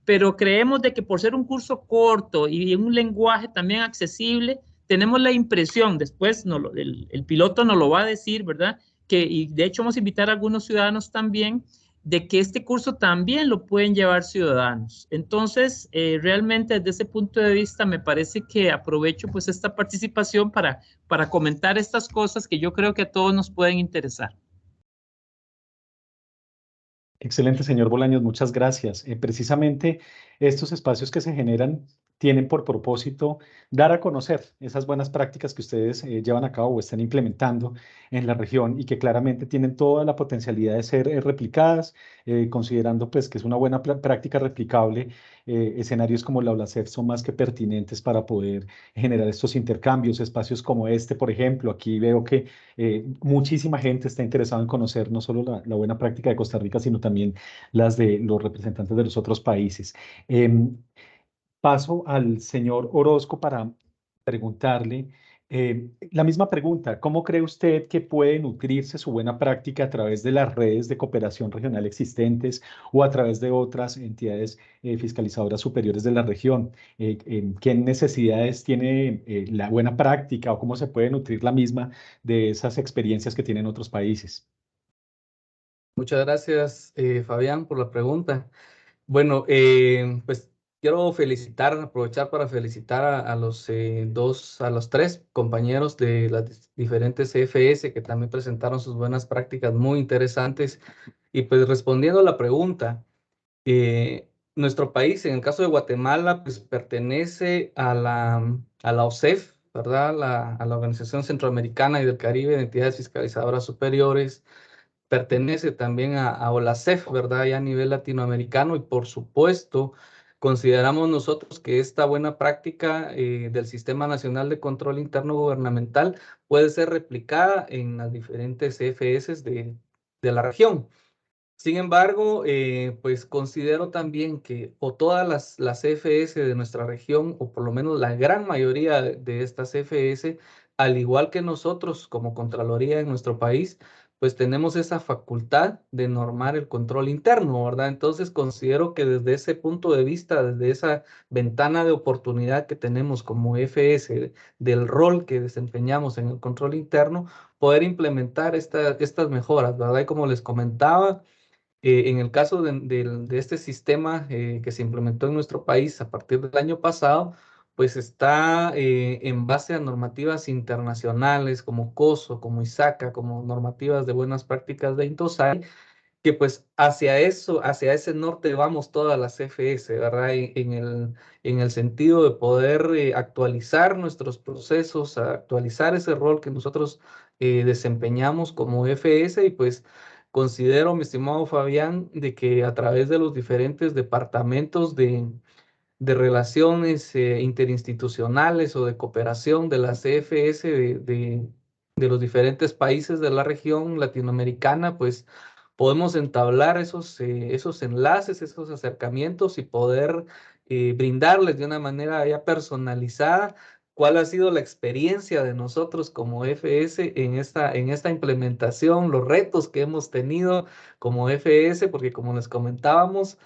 F: pero creemos de que por ser un curso corto y un lenguaje también accesible, tenemos la impresión, después el piloto nos lo va a decir, ¿verdad? Y de hecho vamos a invitar a algunos ciudadanos también, de que este curso también lo pueden llevar ciudadanos. Entonces, realmente desde ese punto de vista me parece que aprovecho pues esta participación para comentar estas cosas que yo creo que a todos nos pueden interesar.
J: Excelente, señor Bolaños, muchas gracias. Precisamente estos espacios que se generan tienen por propósito dar a conocer esas buenas prácticas que ustedes llevan a cabo o están implementando en la región y que claramente tienen toda la potencialidad de ser replicadas, considerando pues que es una buena práctica replicable. Escenarios como la OLACEF son más que pertinentes para poder generar estos intercambios, espacios como este, por ejemplo. Aquí veo que muchísima gente está interesada en conocer no solo la buena práctica de Costa Rica, sino también las de los representantes de los otros países. Paso al señor Orozco para preguntarle la misma pregunta. ¿Cómo cree usted que puede nutrirse su buena práctica a través de las redes de cooperación regional existentes o a través de otras entidades fiscalizadoras superiores de la región? ¿Qué necesidades tiene la buena práctica o cómo se puede nutrir la misma de esas experiencias que tienen otros países?
G: Muchas gracias, Fabián, por la pregunta. Bueno, pues quiero aprovechar para felicitar a los a los tres compañeros de las diferentes CFS que también presentaron sus buenas prácticas muy interesantes. Y pues respondiendo a la pregunta, nuestro país, en el caso de Guatemala, pues pertenece a la OCEF, ¿verdad? A la Organización Centroamericana y del Caribe de Entidades Fiscalizadoras Superiores. Pertenece también a OLACEF, ¿verdad? Ya a nivel latinoamericano y por supuesto consideramos nosotros que esta buena práctica del Sistema Nacional de Control Interno Gubernamental puede ser replicada en las diferentes CFS de la región. Sin embargo, pues considero también que o todas las CFS de nuestra región, o por lo menos la gran mayoría de estas CFS, al igual que nosotros como Contraloría en nuestro país, pues tenemos esa facultad de normar el control interno, ¿verdad? Entonces considero que desde ese punto de vista, desde esa ventana de oportunidad que tenemos como FS, del rol que desempeñamos en el control interno, poder implementar estas mejoras, ¿verdad? Y como les comentaba, en el caso de este sistema que se implementó en nuestro país a partir del año pasado, pues está en base a normativas internacionales como COSO, como ISACA, como normativas de buenas prácticas de INTOSAI, que pues hacia eso, hacia ese norte vamos todas las CFS, ¿verdad? En el sentido de poder actualizar nuestros procesos, actualizar ese rol que nosotros desempeñamos como FS y pues considero, mi estimado Fabián, de que a través de los diferentes departamentos de relaciones interinstitucionales o de cooperación de la CFS de los diferentes países de la región latinoamericana, pues podemos entablar esos enlaces, esos acercamientos y poder brindarles de una manera ya personalizada cuál ha sido la experiencia de nosotros como FS en esta implementación, los retos que hemos tenido como FS, porque como les comentábamos,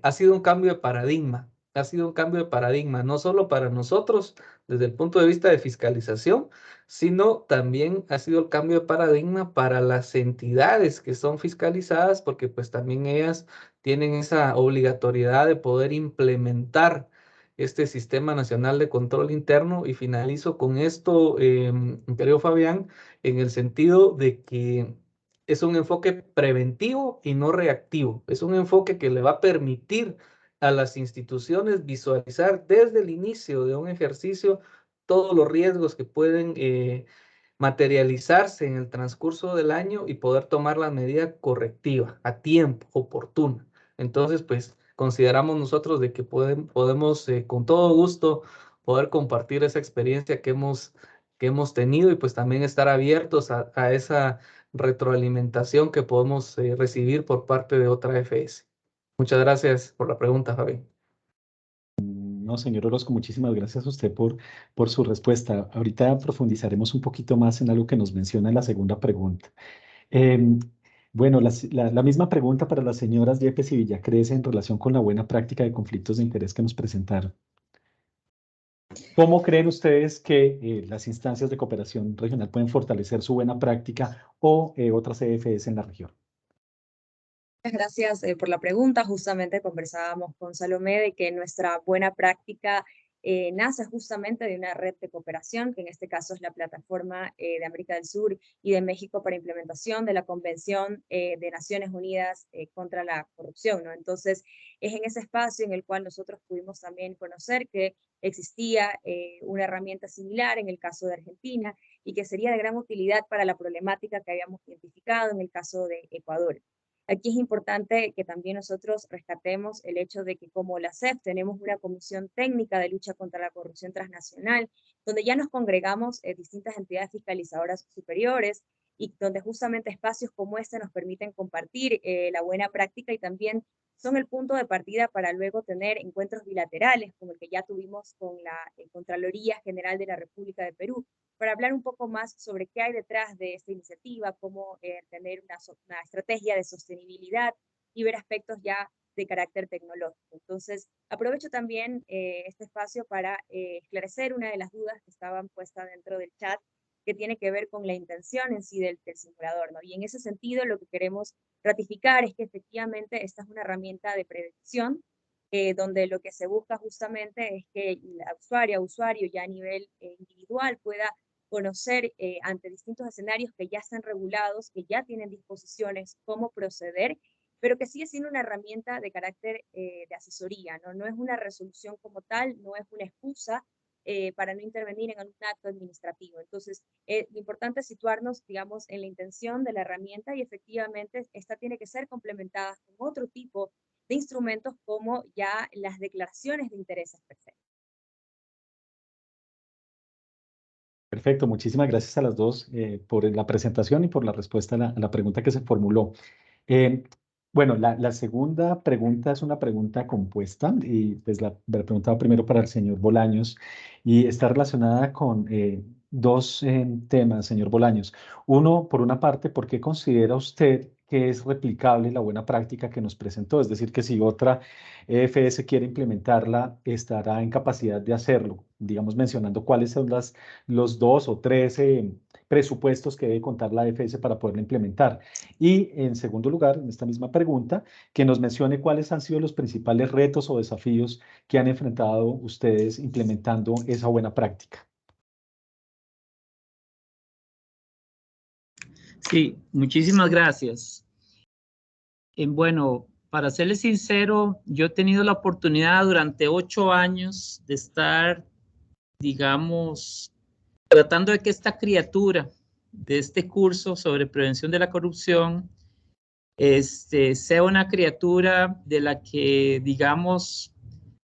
G: ha sido un cambio de paradigma. Ha sido un cambio de paradigma, no solo para nosotros desde el punto de vista de fiscalización, sino también ha sido el cambio de paradigma para las entidades que son fiscalizadas, porque pues también ellas tienen esa obligatoriedad de poder implementar este Sistema Nacional de Control Interno. Y finalizo con esto, querido Fabián, en el sentido de que es un enfoque preventivo y no reactivo. Es un enfoque que le va a permitir a las instituciones visualizar desde el inicio de un ejercicio todos los riesgos que pueden materializarse en el transcurso del año y poder tomar la medida correctiva a tiempo, oportuna. Entonces, pues consideramos nosotros de que podemos con todo gusto poder compartir esa experiencia que hemos tenido y pues también estar abiertos a esa retroalimentación que podemos recibir por parte de otra FS. Muchas gracias por la pregunta, Javi.
J: No, señor Orozco, muchísimas gracias a usted por su respuesta. Ahorita profundizaremos un poquito más en algo que nos menciona en la segunda pregunta. Bueno, la misma pregunta para las señoras Yepes y Villacrece en relación con la buena práctica de conflictos de interés que nos presentaron. ¿Cómo creen ustedes que las instancias de cooperación regional pueden fortalecer su buena práctica o otras EFS en la región?
H: Muchas gracias por la pregunta. Justamente conversábamos con Salomé de que nuestra buena práctica nace justamente de una red de cooperación, que en este caso es la plataforma de América del Sur y de México para implementación de la Convención de Naciones Unidas contra la Corrupción, ¿no? Entonces, es en ese espacio en el cual nosotros pudimos también conocer que existía una herramienta similar en el caso de Argentina y que sería de gran utilidad para la problemática que habíamos identificado en el caso de Ecuador. Aquí es importante que también nosotros rescatemos el hecho de que como la CEF tenemos una comisión técnica de lucha contra la corrupción transnacional, donde ya nos congregamos distintas entidades fiscalizadoras superiores y donde justamente espacios como este nos permiten compartir la buena práctica y también son el punto de partida para luego tener encuentros bilaterales, como el que ya tuvimos con la Contraloría General de la República de Perú, para hablar un poco más sobre qué hay detrás de esta iniciativa, cómo tener una estrategia de sostenibilidad y ver aspectos ya de carácter tecnológico. Entonces, aprovecho también este espacio para esclarecer una de las dudas que estaban puestas dentro del chat, que tiene que ver con la intención en sí del simulador, ¿no? Y en ese sentido, lo que queremos ratificar es que efectivamente esta es una herramienta de prevención, donde lo que se busca justamente es que la usuario ya a nivel individual pueda conocer ante distintos escenarios que ya están regulados, que ya tienen disposiciones cómo proceder, pero que sigue siendo una herramienta de carácter de asesoría, ¿no? No es una resolución como tal, no es una excusa para no intervenir en un acto administrativo. Entonces, lo importante es situarnos, digamos, en la intención de la herramienta y efectivamente esta tiene que ser complementada con otro tipo de instrumentos como ya las declaraciones de intereses per se.
J: Perfecto, muchísimas gracias a las dos por la presentación y por la respuesta a la pregunta que se formuló. Bueno, la segunda pregunta es una pregunta compuesta y pues la preguntaba primero para el señor Bolaños y está relacionada con dos temas, señor Bolaños. Uno, por una parte, ¿por qué considera usted que es replicable la buena práctica que nos presentó? Es decir, que si otra EFS quiere implementarla, estará en capacidad de hacerlo. Digamos, mencionando cuáles son los 2 o 3 presupuestos que debe contar la EFS para poderla implementar. Y en segundo lugar, en esta misma pregunta, que nos mencione cuáles han sido los principales retos o desafíos que han enfrentado ustedes implementando esa buena práctica.
F: Sí, muchísimas gracias. Bueno, para serles sincero, yo he tenido la oportunidad durante 8 años de estar, digamos, tratando de que esta criatura de este curso sobre prevención de la corrupción sea una criatura de la que, digamos,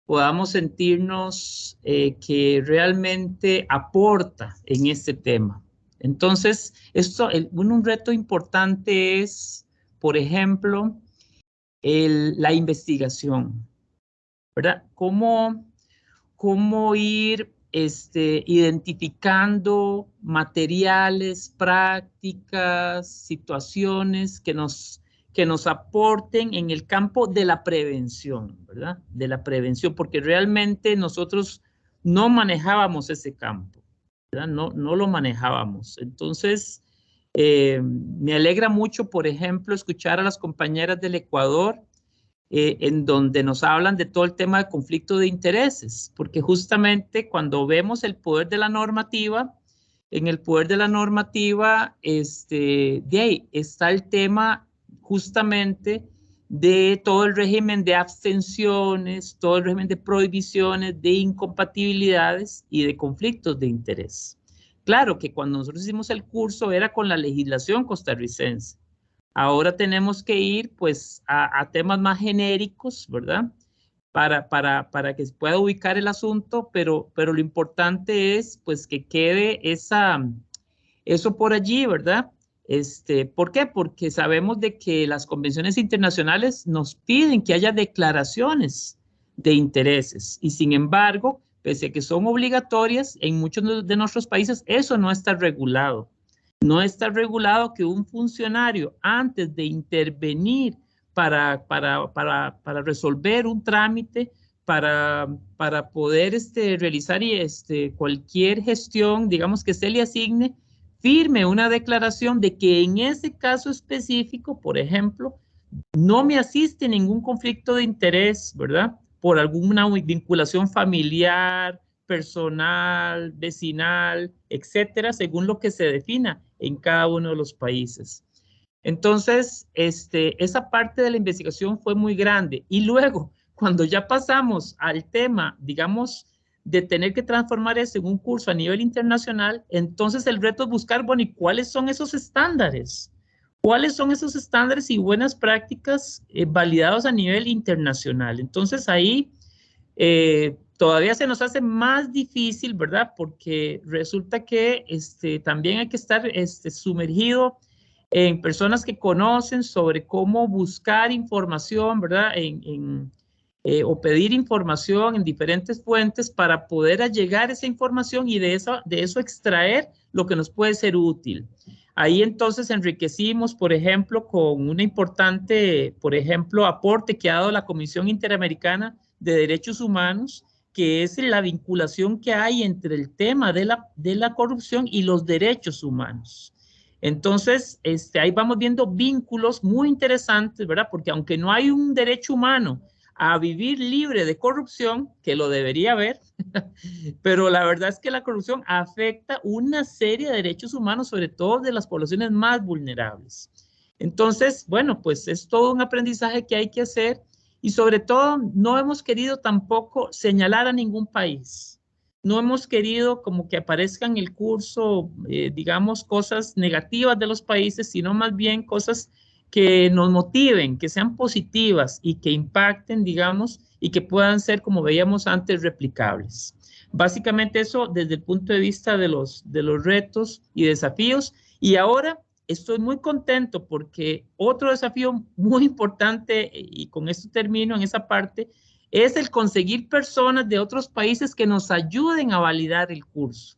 F: podamos sentirnos que realmente aporta en este tema. Entonces, un reto importante es, por ejemplo, la investigación, ¿verdad? ¿Cómo ir identificando materiales, prácticas, situaciones que nos aporten en el campo de la prevención, ¿verdad? De la prevención, porque realmente nosotros no manejábamos ese campo, ¿verdad? No lo manejábamos. Entonces, me alegra mucho, por ejemplo, escuchar a las compañeras del Ecuador en donde nos hablan de todo el tema de conflicto de intereses, porque justamente cuando vemos el poder de la normativa, en el poder de la normativa, de ahí está el tema justamente de todo el régimen de abstenciones, todo el régimen de prohibiciones, de incompatibilidades y de conflictos de interés. Claro que cuando nosotros hicimos el curso era con la legislación costarricense. Ahora tenemos que ir pues a temas más genéricos, ¿verdad? Para que se pueda ubicar el asunto, pero lo importante es pues que quede eso por allí, ¿verdad? ¿Por qué? Porque sabemos de que las convenciones internacionales nos piden que haya declaraciones de intereses y sin embargo, pese a que son obligatorias, en muchos de nuestros países eso no está regulado. No está regulado que un funcionario antes de intervenir para resolver un trámite, para poder realizar cualquier gestión, digamos que se le asigne, firme una declaración de que en ese caso específico, por ejemplo, no me asiste ningún conflicto de interés, ¿verdad? Por alguna vinculación familiar, personal, vecinal, etcétera, según lo que se defina en cada uno de los países. Entonces, esa parte de la investigación fue muy grande. Y luego, cuando ya pasamos al tema, digamos, de tener que transformar eso en un curso a nivel internacional, entonces el reto es buscar, bueno, ¿y cuáles son esos estándares? ¿Cuáles son esos estándares y buenas prácticas validados a nivel internacional? Entonces ahí todavía se nos hace más difícil, ¿verdad? Porque resulta que también hay que estar sumergido en personas que conocen sobre cómo buscar información, ¿verdad? O pedir información en diferentes fuentes para poder llegar a esa información y de eso extraer lo que nos puede ser útil. Ahí entonces enriquecimos, por ejemplo, con una importante, por ejemplo, aporte que ha dado la Comisión Interamericana de Derechos Humanos, que es la vinculación que hay entre el tema de la corrupción y los derechos humanos. Entonces, ahí vamos viendo vínculos muy interesantes, ¿verdad? Porque aunque no hay un derecho humano a vivir libre de corrupción, que lo debería haber, pero la verdad es que la corrupción afecta una serie de derechos humanos, sobre todo de las poblaciones más vulnerables. Entonces, bueno, pues es todo un aprendizaje que hay que hacer y sobre todo no hemos querido tampoco señalar a ningún país. No hemos querido como que aparezca en el curso, digamos, cosas negativas de los países, sino más bien cosas que nos motiven, que sean positivas y que impacten, digamos, y que puedan ser, como veíamos antes, replicables. Básicamente eso desde el punto de vista de los retos y desafíos. Y ahora estoy muy contento porque otro desafío muy importante, y con esto termino en esa parte, es el conseguir personas de otros países que nos ayuden a validar el curso.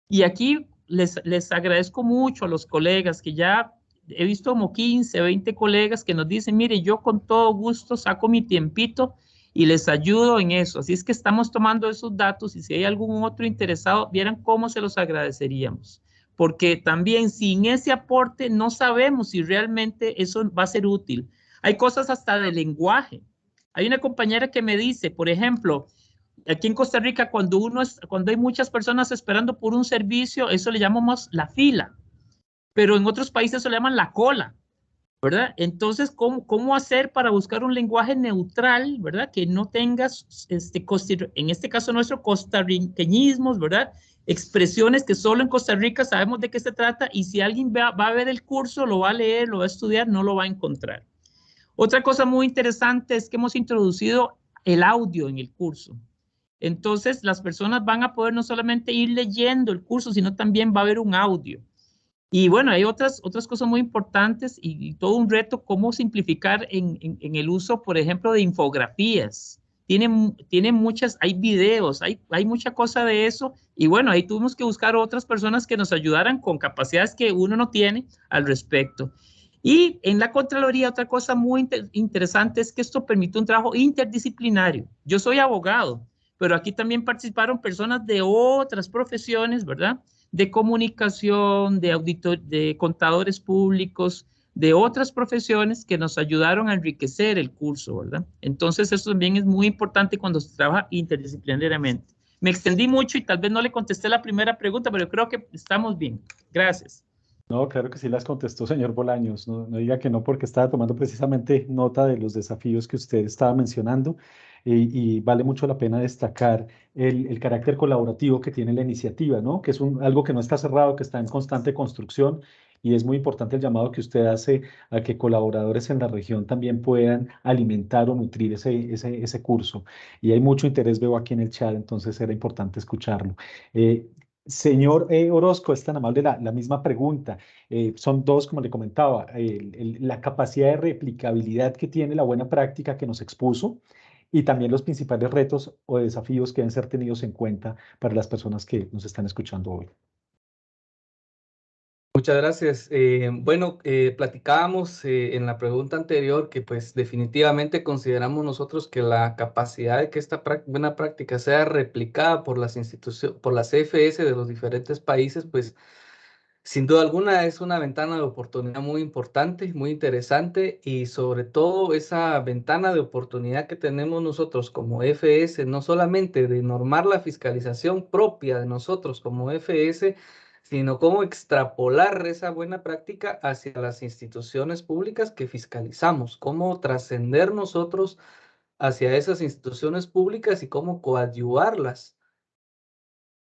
F: Y aquí les agradezco mucho a los colegas que ya he visto como 15, 20 colegas que nos dicen, mire, yo con todo gusto saco mi tiempito y les ayudo en eso. Así es que estamos tomando esos datos y si hay algún otro interesado, vieran cómo se los agradeceríamos. Porque también sin ese aporte no sabemos si realmente eso va a ser útil. Hay cosas hasta de lenguaje. Hay una compañera que me dice, por ejemplo, aquí en Costa Rica, cuando hay muchas personas esperando por un servicio, eso le llamamos la fila. Pero en otros países se le llaman la cola, ¿verdad? Entonces, ¿cómo hacer para buscar un lenguaje neutral, ¿verdad? Que no tengas, en este caso nuestro, costarriqueñismos, ¿verdad? Expresiones que solo en Costa Rica sabemos de qué se trata y si alguien va a ver el curso, lo va a leer, lo va a estudiar, no lo va a encontrar. Otra cosa muy interesante es que hemos introducido el audio en el curso. Entonces, las personas van a poder no solamente ir leyendo el curso, sino también va a haber un audio. Y bueno, hay otras cosas muy importantes y todo un reto, cómo simplificar en el uso, por ejemplo, de infografías. Tiene muchas, hay videos, hay mucha cosa de eso. Y bueno, ahí tuvimos que buscar otras personas que nos ayudaran con capacidades que uno no tiene al respecto. Y en la Contraloría, otra cosa muy interesante es que esto permite un trabajo interdisciplinario. Yo soy abogado, pero aquí también participaron personas de otras profesiones, ¿verdad? De comunicación, de contadores públicos, de otras profesiones que nos ayudaron a enriquecer el curso, ¿verdad? Entonces eso también es muy importante cuando se trabaja interdisciplinariamente. Me extendí mucho y tal vez no le contesté la primera pregunta, pero creo que estamos bien. Gracias.
J: No, claro que sí las contestó, señor Bolaños. No, no diga que no, porque estaba tomando precisamente nota de los desafíos que usted estaba mencionando y vale mucho la pena destacar el carácter colaborativo que tiene la iniciativa, ¿no? Que es algo que no está cerrado, que está en constante construcción y es muy importante el llamado que usted hace a que colaboradores en la región también puedan alimentar o nutrir ese curso. Y hay mucho interés, veo aquí en el chat, entonces era importante escucharlo. Señor Orozco, es tan amable la misma pregunta. Son dos, como le comentaba, la capacidad de replicabilidad que tiene la buena práctica que nos expuso y también los principales retos o desafíos que deben ser tenidos en cuenta para las personas que nos están escuchando hoy.
G: Muchas gracias. Bueno, platicábamos en la pregunta anterior que pues definitivamente consideramos nosotros que la capacidad de que esta buena práctica sea replicada por las instituciones, por las CFS de los diferentes países, pues sin duda alguna es una ventana de oportunidad muy importante, muy interesante y sobre todo esa ventana de oportunidad que tenemos nosotros como FS, no solamente de normar la fiscalización propia de nosotros como FS, sino cómo extrapolar esa buena práctica hacia las instituciones públicas que fiscalizamos, cómo trascender nosotros hacia esas instituciones públicas y cómo coadyuvarlas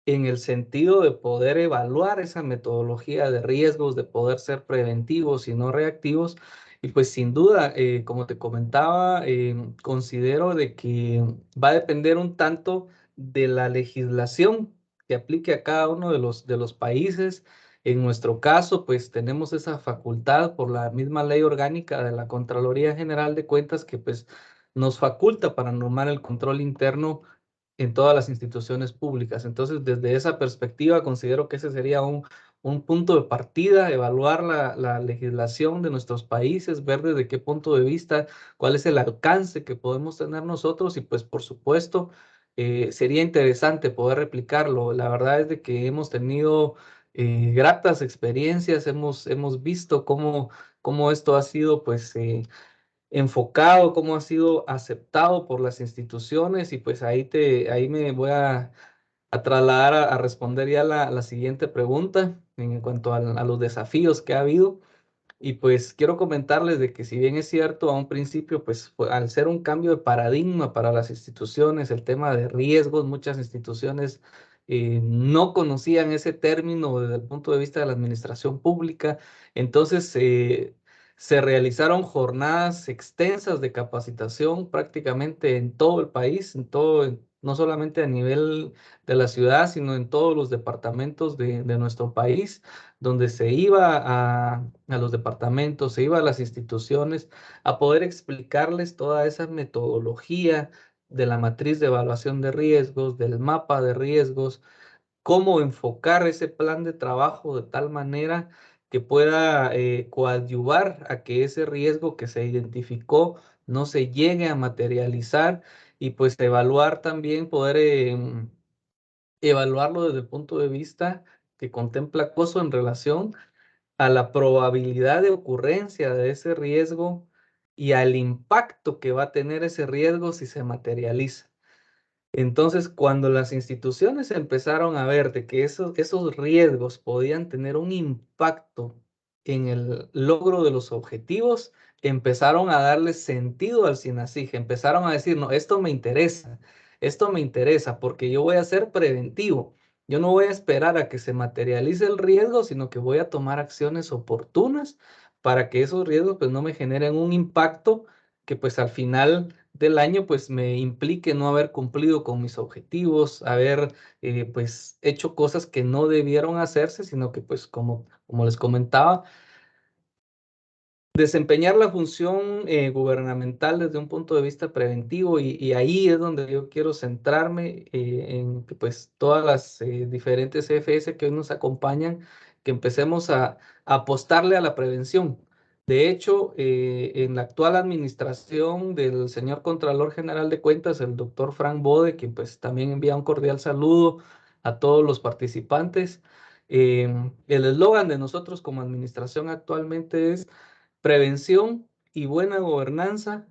G: en el sentido de poder evaluar esa metodología de riesgos, de poder ser preventivos y no reactivos. Y pues sin duda, como te comentaba, considero de que va a depender un tanto de la legislación que aplique a cada uno de los países. En nuestro caso, pues tenemos esa facultad por la misma ley orgánica de la Contraloría General de Cuentas que pues nos faculta para normar el control interno en todas las instituciones públicas. Entonces, desde esa perspectiva, considero que ese sería un punto de partida, evaluar la legislación de nuestros países, ver desde qué punto de vista, cuál es el alcance que podemos tener nosotros y pues, por supuesto, sería interesante poder replicarlo. La verdad es de que hemos tenido gratas experiencias, hemos visto cómo esto ha sido, pues, enfocado, cómo ha sido aceptado por las instituciones y pues ahí me voy a trasladar a responder ya la siguiente pregunta en cuanto a los desafíos que ha habido. Y pues quiero comentarles de que si bien es cierto, a un principio, pues al ser un cambio de paradigma para las instituciones, el tema de riesgos, muchas instituciones no conocían ese término desde el punto de vista de la administración pública. Entonces, se realizaron jornadas extensas de capacitación prácticamente en todo el país, no solamente a nivel de la ciudad, sino en todos los departamentos de nuestro país donde se iba a los departamentos, se iba a las instituciones a poder explicarles toda esa metodología de la matriz de evaluación de riesgos, del mapa de riesgos, cómo enfocar ese plan de trabajo de tal manera que pueda coadyuvar a que ese riesgo que se identificó no se llegue a materializar y pues evaluar también, poder evaluarlo desde el punto de vista que contempla acoso en relación a la probabilidad de ocurrencia de ese riesgo y al impacto que va a tener ese riesgo si se materializa. Entonces, cuando las instituciones empezaron a ver de que esos riesgos podían tener un impacto en el logro de los objetivos, empezaron a darle sentido al SINASIG, empezaron a decir, no, esto me interesa porque yo voy a ser preventivo. Yo no voy a esperar a que se materialice el riesgo, sino que voy a tomar acciones oportunas para que esos riesgos pues no me generen un impacto que pues al final del año pues me implique no haber cumplido con mis objetivos, haber pues hecho cosas que no debieron hacerse, sino que pues como les comentaba, desempeñar la función gubernamental desde un punto de vista preventivo y ahí es donde yo quiero centrarme en que pues todas las diferentes CFS que hoy nos acompañan, que empecemos a apostarle a la prevención. De hecho, en la actual administración del señor Contralor General de Cuentas, el doctor Frank Bode, quien pues también envía un cordial saludo a todos los participantes, el eslogan de nosotros como administración actualmente es: prevención y buena gobernanza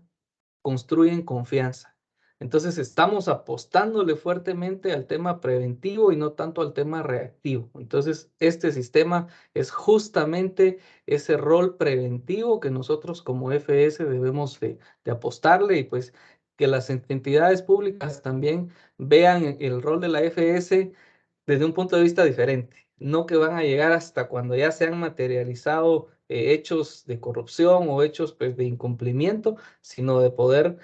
G: construyen confianza. Entonces estamos apostándole fuertemente al tema preventivo y no tanto al tema reactivo. Entonces este sistema es justamente ese rol preventivo que nosotros como FS debemos de apostarle, y pues que las entidades públicas también vean el rol de la FS desde un punto de vista diferente. No que van a llegar hasta cuando ya se han materializado hechos de corrupción o hechos pues, de incumplimiento, sino de poder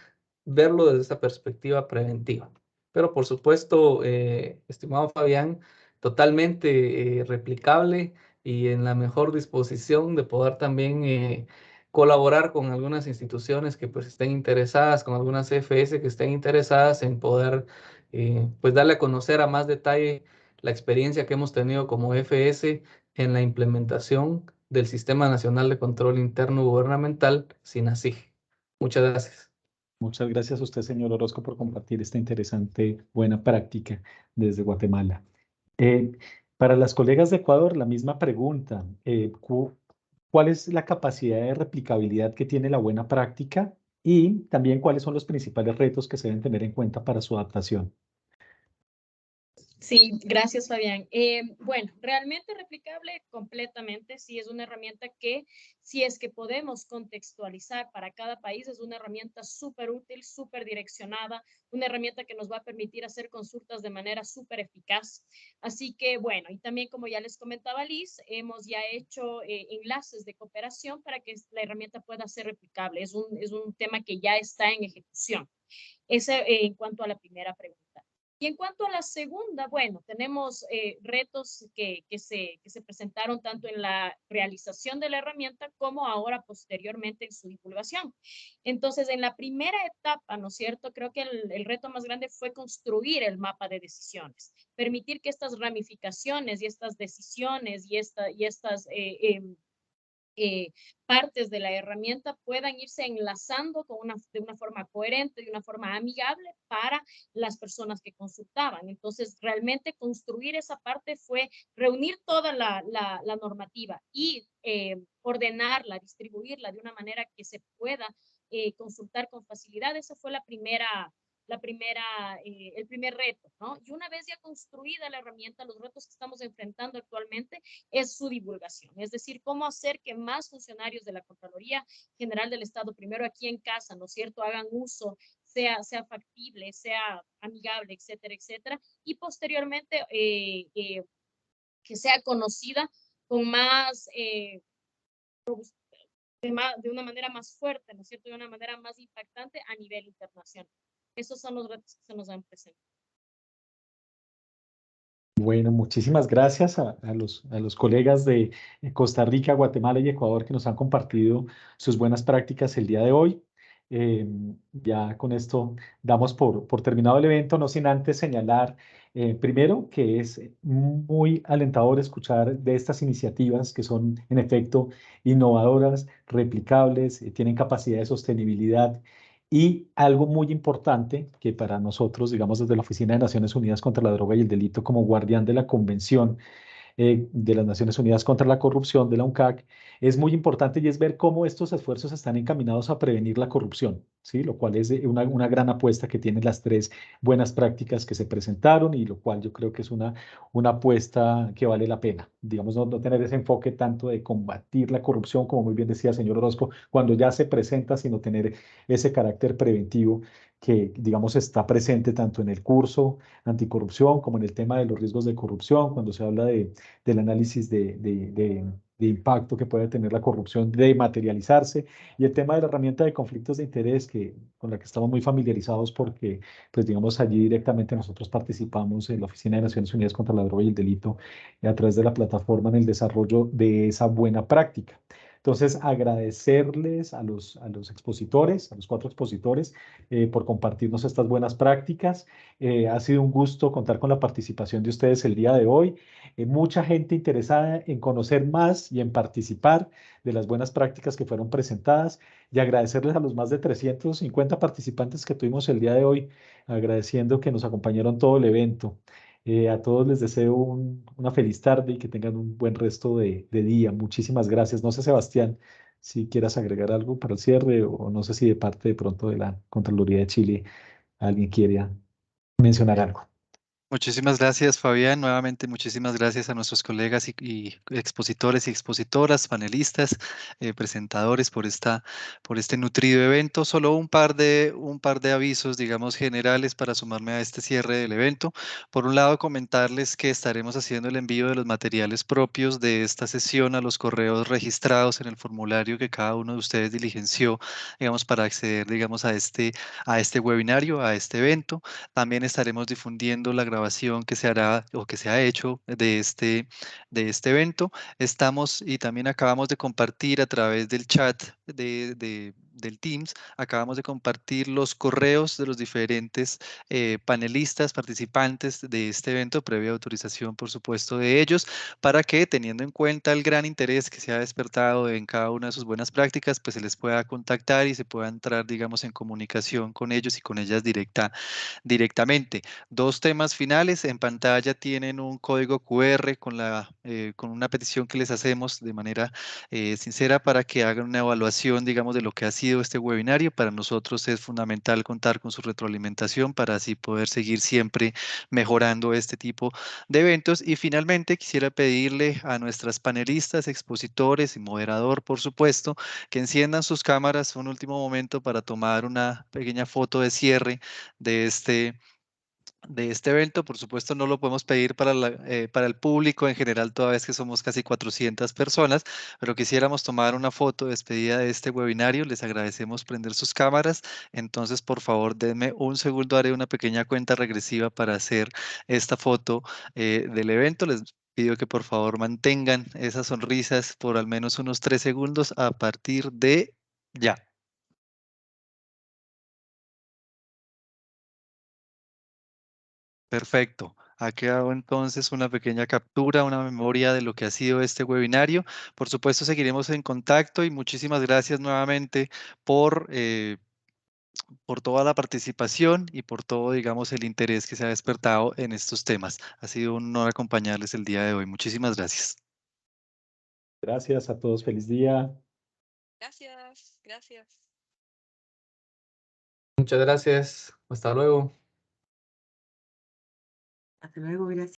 G: verlo desde esa perspectiva preventiva. Pero por supuesto, estimado Fabián, totalmente replicable y en la mejor disposición de poder también colaborar con algunas instituciones que pues estén interesadas, con algunas CFS que estén interesadas en poder pues darle a conocer a más detalle la experiencia que hemos tenido como FS en la implementación del Sistema Nacional de Control Interno Gubernamental, SINASIG. Muchas gracias.
J: Muchas gracias a usted, señor Orozco, por compartir esta interesante, buena práctica desde Guatemala. Para las colegas de Ecuador, la misma pregunta. ¿Cuál es la capacidad de replicabilidad que tiene la buena práctica? Y también, ¿cuáles son los principales retos que se deben tener en cuenta para su adaptación?
I: Sí, gracias Fabián. Bueno, realmente replicable completamente, sí es una herramienta que si es que podemos contextualizar para cada país, es una herramienta súper útil, súper direccionada, una herramienta que nos va a permitir hacer consultas de manera súper eficaz. Así que bueno, y también como ya les comentaba Liz, hemos ya hecho enlaces de cooperación para que la herramienta pueda ser replicable. Es un tema que ya está en ejecución. Ese en cuanto a la primera pregunta. Y en cuanto a la segunda, bueno, tenemos retos que se presentaron tanto en la realización de la herramienta como ahora posteriormente en su divulgación. Entonces, en la primera etapa, ¿no es cierto? Creo que el reto más grande fue construir el mapa de decisiones, permitir que estas ramificaciones y estas decisiones y estas partes de la herramienta puedan irse enlazando de una forma coherente, de una forma amigable para las personas que consultaban. Entonces, realmente construir esa parte fue reunir toda la normativa y ordenarla, distribuirla de una manera que se pueda consultar con facilidad. Esa fue el primer reto, ¿no? Y una vez ya construida la herramienta, los retos que estamos enfrentando actualmente es su divulgación, es decir, cómo hacer que más funcionarios de la Contraloría General del Estado, primero aquí en casa, ¿no es cierto?, hagan uso, sea factible, sea amigable, etcétera, etcétera, y posteriormente que sea conocida con más, de una manera más fuerte, ¿no es cierto?, de una manera más impactante a nivel internacional. Esos son los retos que se nos han presentado.
J: Bueno, muchísimas gracias a los colegas de Costa Rica, Guatemala y Ecuador que nos han compartido sus buenas prácticas el día de hoy. Ya con esto damos por terminado el evento, no sin antes señalar primero que es muy alentador escuchar de estas iniciativas que son en efecto innovadoras, replicables, tienen capacidad de sostenibilidad. Y algo muy importante que para nosotros, digamos, desde la Oficina de Naciones Unidas contra la Droga y el Delito, como guardián de la Convención de las Naciones Unidas contra la Corrupción, de la UNCAC, es muy importante y es ver cómo estos esfuerzos están encaminados a prevenir la corrupción, ¿sí? Lo cual es una gran apuesta que tienen las tres buenas prácticas que se presentaron y lo cual yo creo que es una apuesta que vale la pena. Digamos, no tener ese enfoque tanto de combatir la corrupción, como muy bien decía el señor Orozco, cuando ya se presenta, sino tener ese carácter preventivo que, digamos, está presente tanto en el curso anticorrupción como en el tema de los riesgos de corrupción, cuando se habla del análisis de impacto que puede tener la corrupción de materializarse y el tema de la herramienta de conflictos de interés con la que estamos muy familiarizados porque, pues digamos, allí directamente nosotros participamos en la Oficina de Naciones Unidas contra la Droga y el Delito a través de la plataforma en el desarrollo de esa buena práctica. Entonces, agradecerles a los expositores, a los 4 expositores, por compartirnos estas buenas prácticas. Ha sido un gusto contar con la participación de ustedes el día de hoy. Mucha gente interesada en conocer más y en participar de las buenas prácticas que fueron presentadas y agradecerles a los más de 350 participantes que tuvimos el día de hoy, agradeciendo que nos acompañaron todo el evento. A todos les deseo una feliz tarde y que tengan un buen resto de día. Muchísimas gracias. No sé, Sebastián, si quieras agregar algo para el cierre o no sé si de parte de pronto de la Contraloría de Chile alguien quiera mencionar algo.
B: Muchísimas gracias, Fabián. Nuevamente, muchísimas gracias a nuestros colegas y expositores y expositoras, panelistas, presentadores por este nutrido evento. Solo un par de avisos, digamos, generales para sumarme a este cierre del evento. Por un lado, comentarles que estaremos haciendo el envío de los materiales propios de esta sesión a los correos registrados en el formulario que cada uno de ustedes diligenció, digamos, para acceder, digamos, a este webinario, a este evento. También estaremos difundiendo la grabación que se hará o que se ha hecho de este evento. Y también acabamos de compartir a través del chat del Teams, acabamos de compartir los correos de los diferentes panelistas, participantes de este evento, previa autorización, por supuesto, de ellos, para que, teniendo en cuenta el gran interés que se ha despertado en cada una de sus buenas prácticas, pues se les pueda contactar y se pueda entrar, digamos, en comunicación con ellos y con ellas directamente. Dos temas finales. En pantalla tienen un código QR con una petición que les hacemos de manera sincera para que hagan una evaluación, digamos, de lo que ha sido este webinario. Para nosotros es fundamental contar con su retroalimentación para así poder seguir siempre mejorando este tipo de eventos. Y finalmente quisiera pedirle a nuestras panelistas, expositores y moderador, por supuesto, que enciendan sus cámaras un último momento para tomar una pequeña foto de cierre de este evento. Por supuesto, no lo podemos pedir para el público en general, toda vez que somos casi 400 personas, pero quisiéramos tomar una foto de despedida de este webinario. Les agradecemos prender sus cámaras. Entonces, por favor, denme un segundo, haré una pequeña cuenta regresiva para hacer esta foto del evento. Les pido que por favor mantengan esas sonrisas por al menos unos 3 segundos a partir de ya. Perfecto. Ha quedado entonces una pequeña captura, una memoria de lo que ha sido este webinario. Por supuesto, seguiremos en contacto y muchísimas gracias nuevamente por toda la participación y por todo, digamos, el interés que se ha despertado en estos temas. Ha sido un honor acompañarles el día de hoy. Muchísimas gracias.
J: Gracias a todos. Feliz día.
D: Gracias, gracias.
G: Muchas gracias. Hasta luego.
A: Hasta luego, gracias.